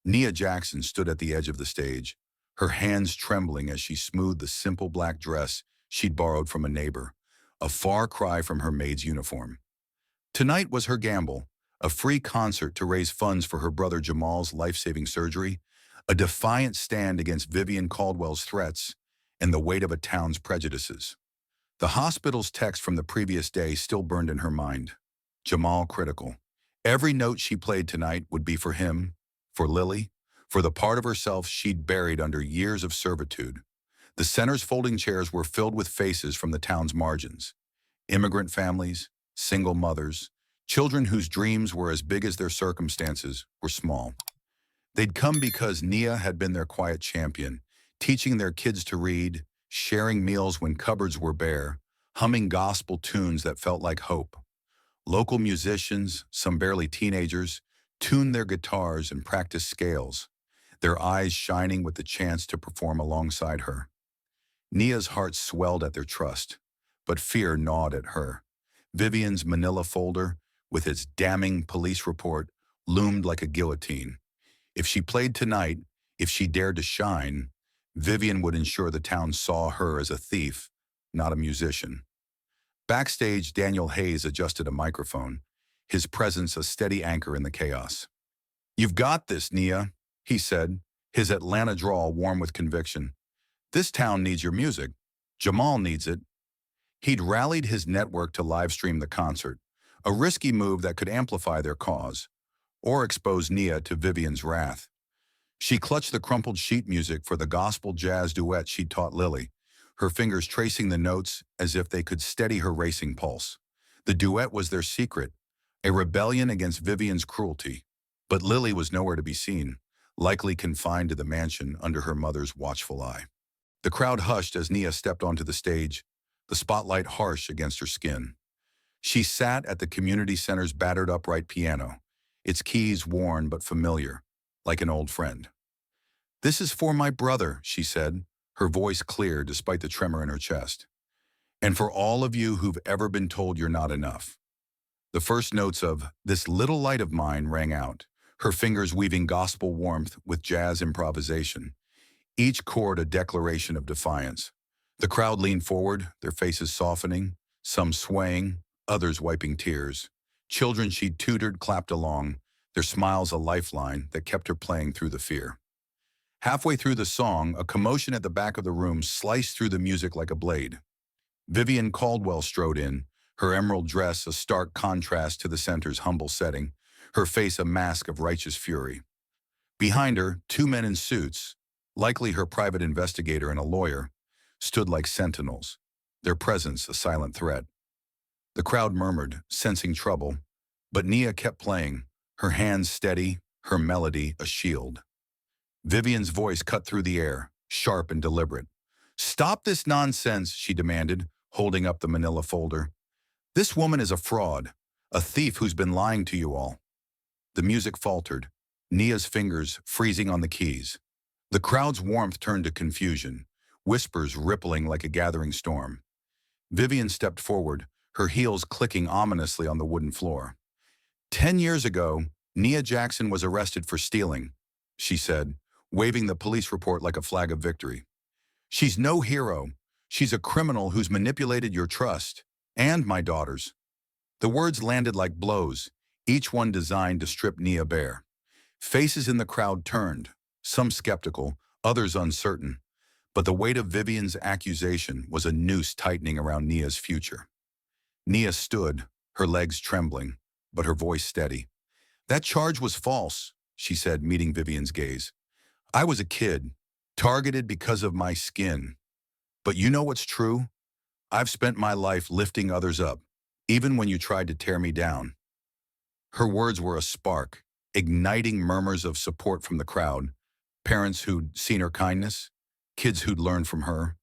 Nia Jackson stood at the edge of the stage, her hands trembling as she smoothed the simple black dress she'd borrowed from a neighbor, a far cry from her maid's uniform. Tonight was her gamble, a free concert to raise funds for her brother Jamal's life-saving surgery, a defiant stand against Vivian Caldwell's threats, and the weight of a town's prejudices. The hospital's text from the previous day still burned in her mind. Jamal critical. Every note she played tonight would be for him, for Lily, for the part of herself she'd buried under years of servitude. The center's folding chairs were filled with faces from the town's margins. Immigrant families, single mothers, children whose dreams were as big as their circumstances were small. They'd come because Nia had been their quiet champion, teaching their kids to read, sharing meals when cupboards were bare, humming gospel tunes that felt like hope. Local musicians, some barely teenagers, tuned their guitars and practiced scales, their eyes shining with the chance to perform alongside her. Nia's heart swelled at their trust, but fear gnawed at her. Vivian's manila folder, with its damning police report, loomed like a guillotine. If she played tonight, if she dared to shine, Vivian would ensure the town saw her as a thief, not a musician. Backstage, Daniel Hayes adjusted a microphone, his presence a steady anchor in the chaos. "You've got this, Nia," he said, his Atlanta drawl warm with conviction. This town needs your music. Jamal needs it. He'd rallied his network to live-stream the concert, a risky move that could amplify their cause, or expose Nia to Vivian's wrath. She clutched the crumpled sheet music for the gospel jazz duet she'd taught Lily, her fingers tracing the notes as if they could steady her racing pulse. The duet was their secret, a rebellion against Vivian's cruelty. But Lily was nowhere to be seen, likely confined to the mansion under her mother's watchful eye. The crowd hushed as Nia stepped onto the stage, the spotlight harsh against her skin. She sat at the community center's battered upright piano, its keys worn but familiar, like an old friend. "This is for my brother," she said, her voice clear despite the tremor in her chest. "And for all of you who've ever been told you're not enough." The first notes of "This Little Light of Mine" rang out, her fingers weaving gospel warmth with jazz improvisation, each chord a declaration of defiance. The crowd leaned forward, their faces softening, some swaying, others wiping tears. Children she'd tutored clapped along, their smiles a lifeline that kept her playing through the fear. Halfway through the song, a commotion at the back of the room sliced through the music like a blade. Vivian Caldwell strode in, her emerald dress a stark contrast to the center's humble setting, her face a mask of righteous fury. Behind her, two men in suits, likely her private investigator and a lawyer, stood like sentinels, their presence a silent threat. The crowd murmured, sensing trouble, but Nia kept playing, her hands steady, her melody a shield. Vivian's voice cut through the air, sharp and deliberate. "Stop this nonsense," she demanded, holding up the manila folder. "This woman is a fraud, a thief who's been lying to you all." The music faltered, Nia's fingers freezing on the keys. The crowd's warmth turned to confusion, whispers rippling like a gathering storm. Vivian stepped forward, her heels clicking ominously on the wooden floor. 10 years ago, Nia Jackson was arrested for stealing," she said, waving the police report like a flag of victory. "She's no hero. She's a criminal who's manipulated your trust, and my daughter's." The words landed like blows, each one designed to strip Nia bare. Faces in the crowd turned, some skeptical, others uncertain, but the weight of Vivian's accusation was a noose tightening around Nia's future. Nia stood, her legs trembling, but her voice steady. "That charge was false," she said, meeting Vivian's gaze. "I was a kid, targeted because of my skin. But you know what's true? I've spent my life lifting others up, even when you tried to tear me down." Her words were a spark, igniting murmurs of support from the crowd, parents who'd seen her kindness, kids who'd learned from her.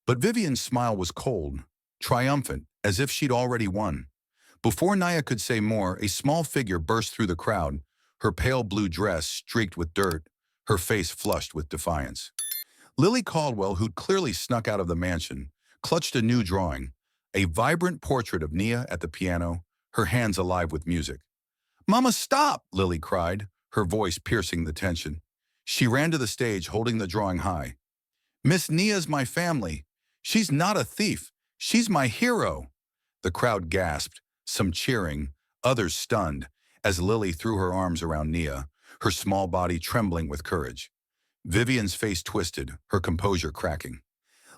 But Vivian's smile was cold, triumphant, as if she'd already won. Before Nia could say more, a small figure burst through the crowd, her pale blue dress streaked with dirt, her face flushed with defiance. Lily Caldwell, who'd clearly snuck out of the mansion, clutched a new drawing, a vibrant portrait of Nia at the piano, her hands alive with music. "Mama, stop!" Lily cried, her voice piercing the tension. She ran to the stage, holding the drawing high. "Miss Nia's my family. She's not a thief. She's my hero." The crowd gasped, some cheering, others stunned, as Lily threw her arms around Nia, her small body trembling with courage. Vivian's face twisted, her composure cracking.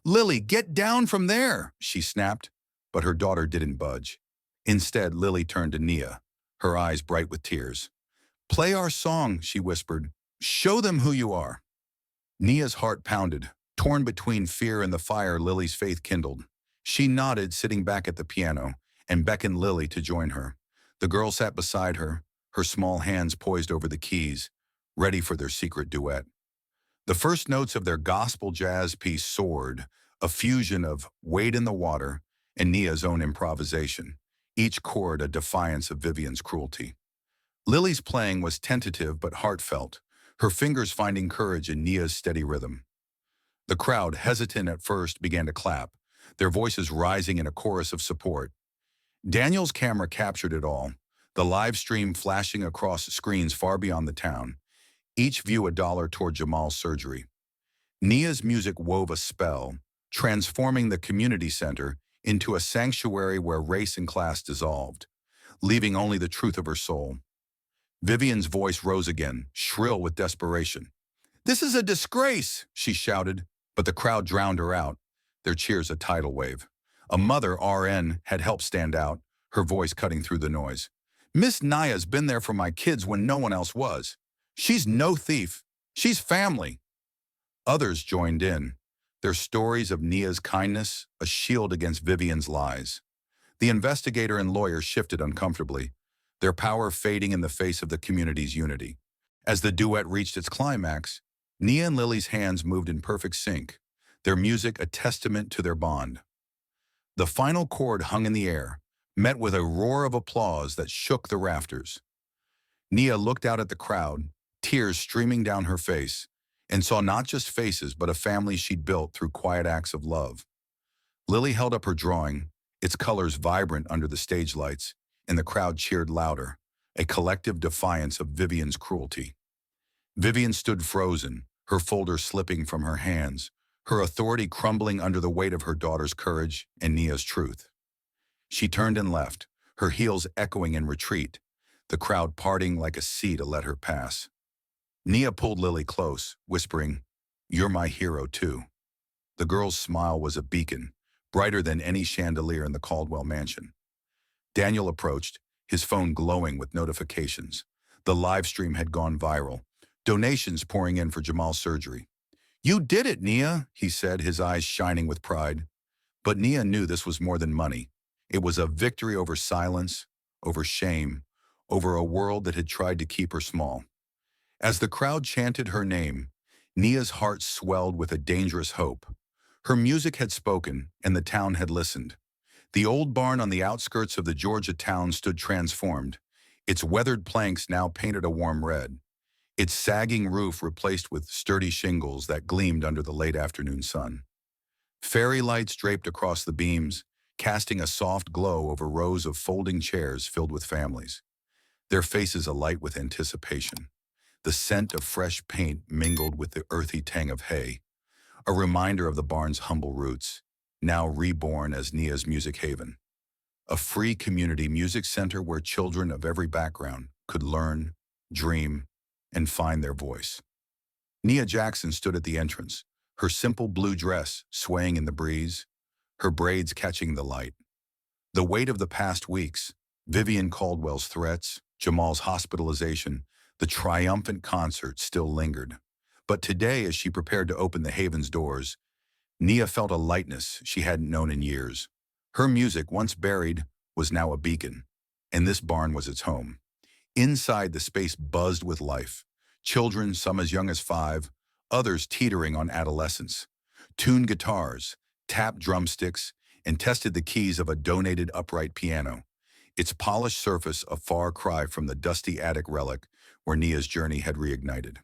"Lily, get down from there," she snapped, but her daughter didn't budge. Instead, Lily turned to Nia, her eyes bright with tears. "Play our song," she whispered. "Show them who you are." Nia's heart pounded. Torn between fear and the fire Lily's faith kindled. She nodded, sitting back at the piano, and beckoned Lily to join her. The girl sat beside her, her small hands poised over the keys, ready for their secret duet. The first notes of their gospel jazz piece soared, a fusion of Wade in the Water and Nia's own improvisation, each chord a defiance of Vivian's cruelty. Lily's playing was tentative but heartfelt, her fingers finding courage in Nia's steady rhythm. The crowd, hesitant at first, began to clap, their voices rising in a chorus of support. Daniel's camera captured it all, the live stream flashing across screens far beyond the town, each view $1 toward Jamal's surgery. Nia's music wove a spell, transforming the community center into a sanctuary where race and class dissolved, leaving only the truth of her soul. Vivian's voice rose again, shrill with desperation. "This is a disgrace," she shouted, But the crowd drowned her out, their cheers a tidal wave. A mother, RN, had helped stand out, her voice cutting through the noise. Miss Naya's been there for my kids when no one else was. She's no thief. She's family. Others joined in, their stories of Nia's kindness a shield against Vivian's lies. The investigator and lawyer shifted uncomfortably, their power fading in the face of the community's unity. As the duet reached its climax, Nia and Lily's hands moved in perfect sync, their music a testament to their bond. The final chord hung in the air, met with a roar of applause that shook the rafters. Nia looked out at the crowd, tears streaming down her face, and saw not just faces but a family she'd built through quiet acts of love. Lily held up her drawing, its colors vibrant under the stage lights, and the crowd cheered louder, a collective defiance of Vivian's cruelty. Vivian stood frozen, her folder slipping from her hands, her authority crumbling under the weight of her daughter's courage and Nia's truth. She turned and left, her heels echoing in retreat, the crowd parting like a sea to let her pass. Nia pulled Lily close, whispering, "You're my hero too." The girl's smile was a beacon, brighter than any chandelier in the Caldwell mansion. Daniel approached, his phone glowing with notifications. The live stream had gone viral, donations pouring in for Jamal's surgery. "You did it, Nia," he said, his eyes shining with pride. But Nia knew this was more than money. It was a victory over silence, over shame, over a world that had tried to keep her small. As the crowd chanted her name, Nia's heart swelled with a dangerous hope. Her music had spoken, and the town had listened. The old barn on the outskirts of the Georgia town stood transformed, its weathered planks now painted a warm red, its sagging roof replaced with sturdy shingles that gleamed under the late afternoon sun. Fairy lights draped across the beams, casting a soft glow over rows of folding chairs filled with families, their faces alight with anticipation. The scent of fresh paint mingled with the earthy tang of hay, a reminder of the barn's humble roots, now reborn as Nia's music haven. A free community music center where children of every background could learn, dream, and find their voice. Nia Jackson stood at the entrance, her simple blue dress swaying in the breeze, her braids catching the light. The weight of the past weeks, Vivian Caldwell's threats, Jamal's hospitalization, the triumphant concert still lingered. But today, as she prepared to open the haven's doors, Nia felt a lightness she hadn't known in years. Her music, once buried, was now a beacon, and this barn was its home. Inside, the space buzzed with life. Children, some as young as 5, others teetering on adolescence, tuned guitars, tapped drumsticks, and tested the keys of a donated upright piano, its polished surface a far cry from the dusty attic relic where Nia's journey had reignited.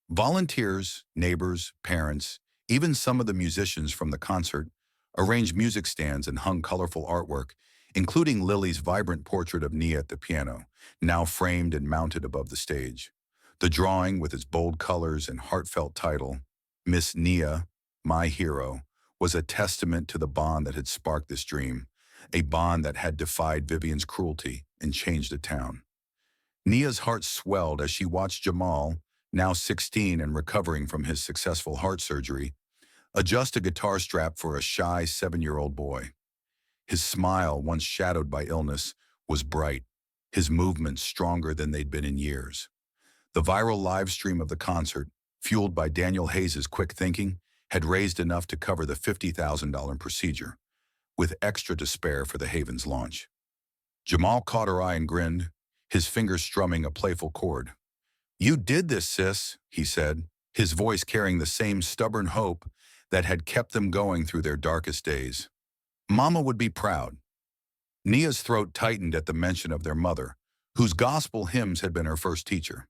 Volunteers, neighbors, parents, even some of the musicians from the concert arranged music stands and hung colorful artwork, including Lily's vibrant portrait of Nia at the piano, now framed and mounted above the stage. The drawing, with its bold colors and heartfelt title, Miss Nia, My Hero, was a testament to the bond that had sparked this dream, a bond that had defied Vivian's cruelty and changed the town. Nia's heart swelled as she watched Jamal, now 16 and recovering from his successful heart surgery, adjust a guitar strap for a shy 7-year-old boy. His smile, once shadowed by illness, was bright, his movements stronger than they'd been in years. The viral live stream of the concert, fueled by Daniel Hayes' quick thinking, had raised enough to cover the $50,000 procedure, with extra to spare for the Haven's launch. Jamal caught her eye and grinned, his fingers strumming a playful chord. "You did this, sis," he said, his voice carrying the same stubborn hope that had kept them going through their darkest days. Mama would be proud. Nia's throat tightened at the mention of their mother, whose gospel hymns had been her first teacher.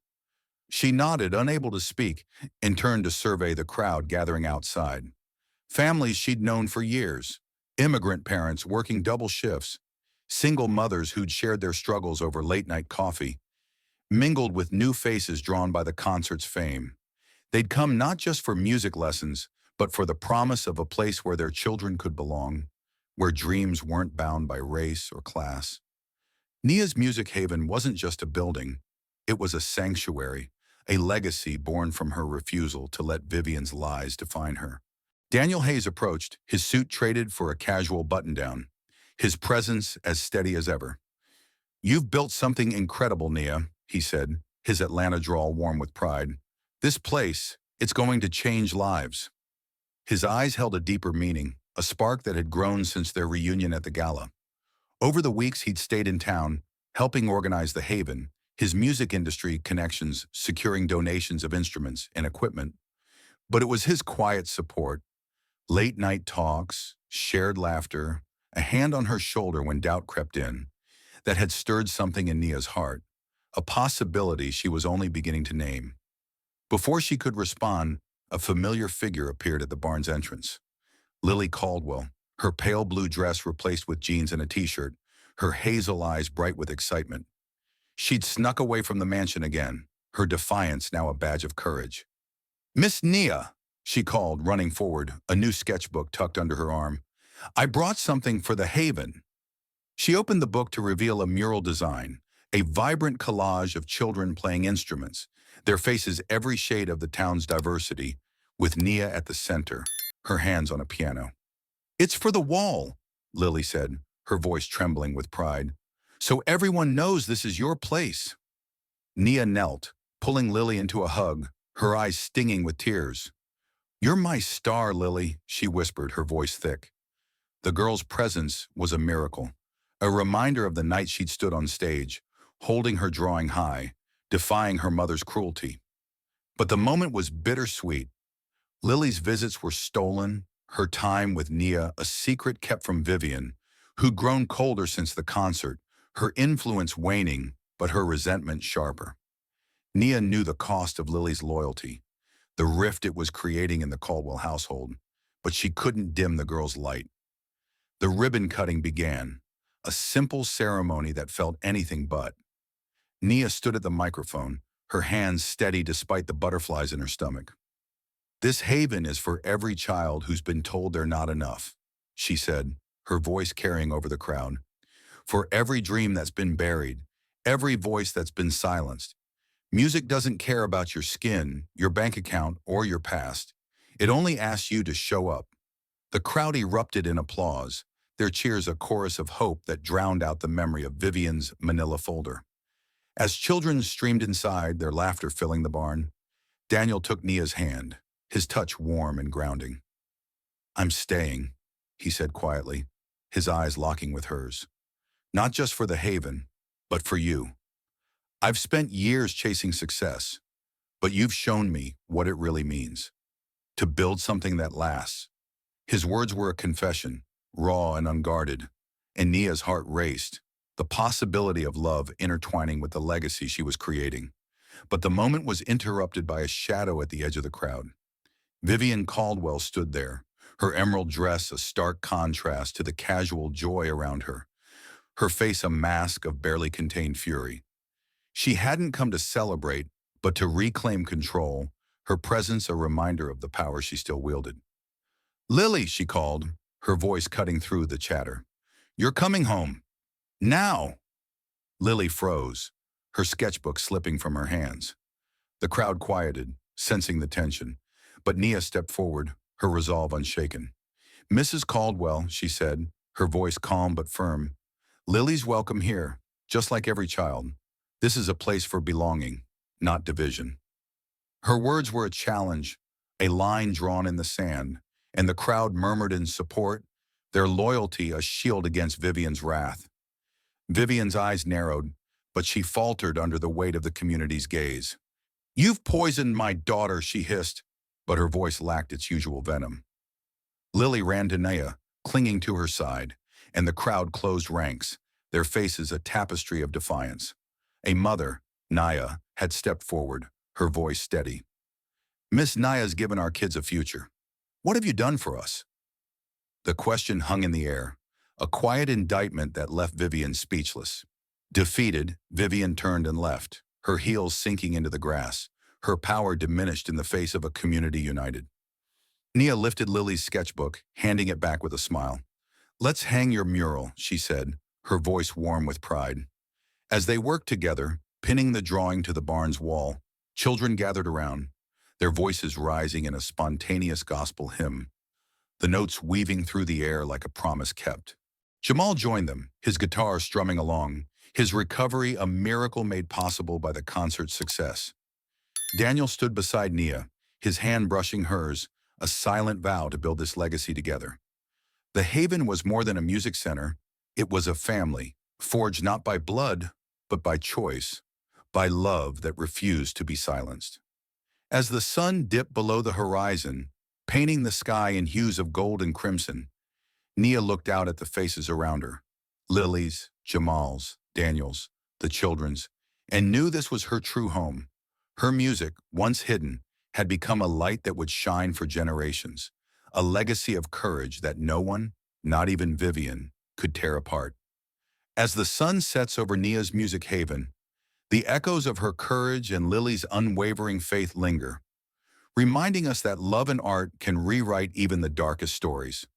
She nodded, unable to speak, and turned to survey the crowd gathering outside. Families she'd known for years, immigrant parents working double shifts, single mothers who'd shared their struggles over late-night coffee, mingled with new faces drawn by the concert's fame. They'd come not just for music lessons, but for the promise of a place where their children could belong, where dreams weren't bound by race or class. Nia's Music Haven wasn't just a building, it was a sanctuary, a legacy born from her refusal to let Vivian's lies define her. Daniel Hayes approached, his suit traded for a casual button-down, his presence as steady as ever. "You've built something incredible, Nia," he said, his Atlanta drawl warm with pride. "This place, it's going to change lives." His eyes held a deeper meaning, a spark that had grown since their reunion at the gala. Over the weeks he'd stayed in town, helping organize the Haven, his music industry connections securing donations of instruments and equipment. But it was his quiet support, late-night talks, shared laughter, a hand on her shoulder when doubt crept in, that had stirred something in Nia's heart, a possibility she was only beginning to name. Before she could respond, a familiar figure appeared at the barn's entrance. Lily Caldwell, her pale blue dress replaced with jeans and a t-shirt, her hazel eyes bright with excitement. She'd snuck away from the mansion again, her defiance now a badge of courage. "Miss Nia," she called, running forward, a new sketchbook tucked under her arm. "I brought something for the Haven." She opened the book to reveal a mural design, a vibrant collage of children playing instruments, their faces every shade of the town's diversity, with Nia at the center, her hands on a piano. "It's for the wall," Lily said, her voice trembling with pride. "So everyone knows this is your place." Nia knelt, pulling Lily into a hug, her eyes stinging with tears. "You're my star, Lily," she whispered, her voice thick. The girl's presence was a miracle, a reminder of the night she'd stood on stage, holding her drawing high, defying her mother's cruelty. But the moment was bittersweet. Lily's visits were stolen, her time with Nia a secret kept from Vivian, who'd grown colder since the concert, her influence waning, but her resentment sharper. Nia knew the cost of Lily's loyalty, the rift it was creating in the Caldwell household, but she couldn't dim the girl's light. The ribbon cutting began, a simple ceremony that felt anything but. Nia stood at the microphone, her hands steady despite the butterflies in her stomach. "This Haven is for every child who's been told they're not enough," she said, her voice carrying over the crowd. "For every dream that's been buried, every voice that's been silenced. Music doesn't care about your skin, your bank account, or your past. It only asks you to show up." The crowd erupted in applause, their cheers a chorus of hope that drowned out the memory of Vivian's manila folder. As children streamed inside, their laughter filling the barn, Daniel took Nia's hand, his touch warm and grounding. "I'm staying," he said quietly, his eyes locking with hers. "Not just for the Haven, but for you. I've spent years chasing success, but you've shown me what it really means. To build something that lasts." His words were a confession, raw and unguarded, and Nia's heart raced, the possibility of love intertwining with the legacy she was creating. But the moment was interrupted by a shadow at the edge of the crowd. Vivian Caldwell stood there, her emerald dress a stark contrast to the casual joy around her, her face a mask of barely contained fury. She hadn't come to celebrate, but to reclaim control, her presence a reminder of the power she still wielded. "Lily," she called, her voice cutting through the chatter. "You're coming home. Now!" Lily froze, her sketchbook slipping from her hands. The crowd quieted, sensing the tension, but Nia stepped forward, her resolve unshaken. "Mrs. Caldwell," she said, her voice calm but firm, "Lily's welcome here, just like every child. This is a place for belonging, not division." Her words were a challenge, a line drawn in the sand, and the crowd murmured in support, their loyalty a shield against Vivian's wrath. Vivian's eyes narrowed, but she faltered under the weight of the community's gaze. "You've poisoned my daughter," she hissed, but her voice lacked its usual venom. Lily ran to Nia, clinging to her side, and the crowd closed ranks, their faces a tapestry of defiance. A mother, Nia, had stepped forward, her voice steady. "Miss Nia's given our kids a future. What have you done for us?" The question hung in the air, a quiet indictment that left Vivian speechless. Defeated, Vivian turned and left, her heels sinking into the grass, her power diminished in the face of a community united. Nia lifted Lily's sketchbook, handing it back with a smile. "Let's hang your mural," she said, her voice warm with pride. As they worked together, pinning the drawing to the barn's wall, children gathered around, their voices rising in a spontaneous gospel hymn. the notes weaving through the air like a promise kept. Jamal joined them, his guitar strumming along, his recovery a miracle made possible by the concert's success. Daniel stood beside Nia, his hand brushing hers, a silent vow to build this legacy together. The Haven was more than a music center. It was a family, forged not by blood, but by choice, by love that refused to be silenced. As the sun dipped below the horizon, painting the sky in hues of gold and crimson, Nia looked out at the faces around her, Lily's, Jamal's, Daniel's, the children's, and knew this was her true home. Her music, once hidden, had become a light that would shine for generations, a legacy of courage that no one, not even Vivian, could tear apart. As the sun sets over Nia's music haven, the echoes of her courage and Lily's unwavering faith linger, reminding us that love and art can rewrite even the darkest stories.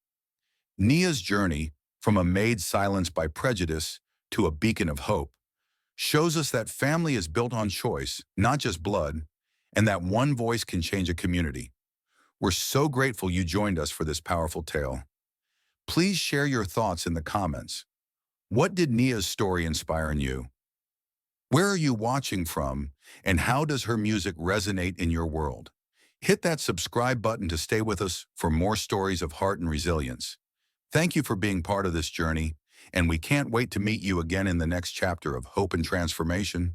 Nia's journey, from a maid silenced by prejudice to a beacon of hope, shows us that family is built on choice, not just blood, and that one voice can change a community. We're so grateful you joined us for this powerful tale. Please share your thoughts in the comments. What did Nia's story inspire in you? Where are you watching from, and how does her music resonate in your world? Hit that subscribe button to stay with us for more stories of heart and resilience. Thank you for being part of this journey, and we can't wait to meet you again in the next chapter of hope and transformation.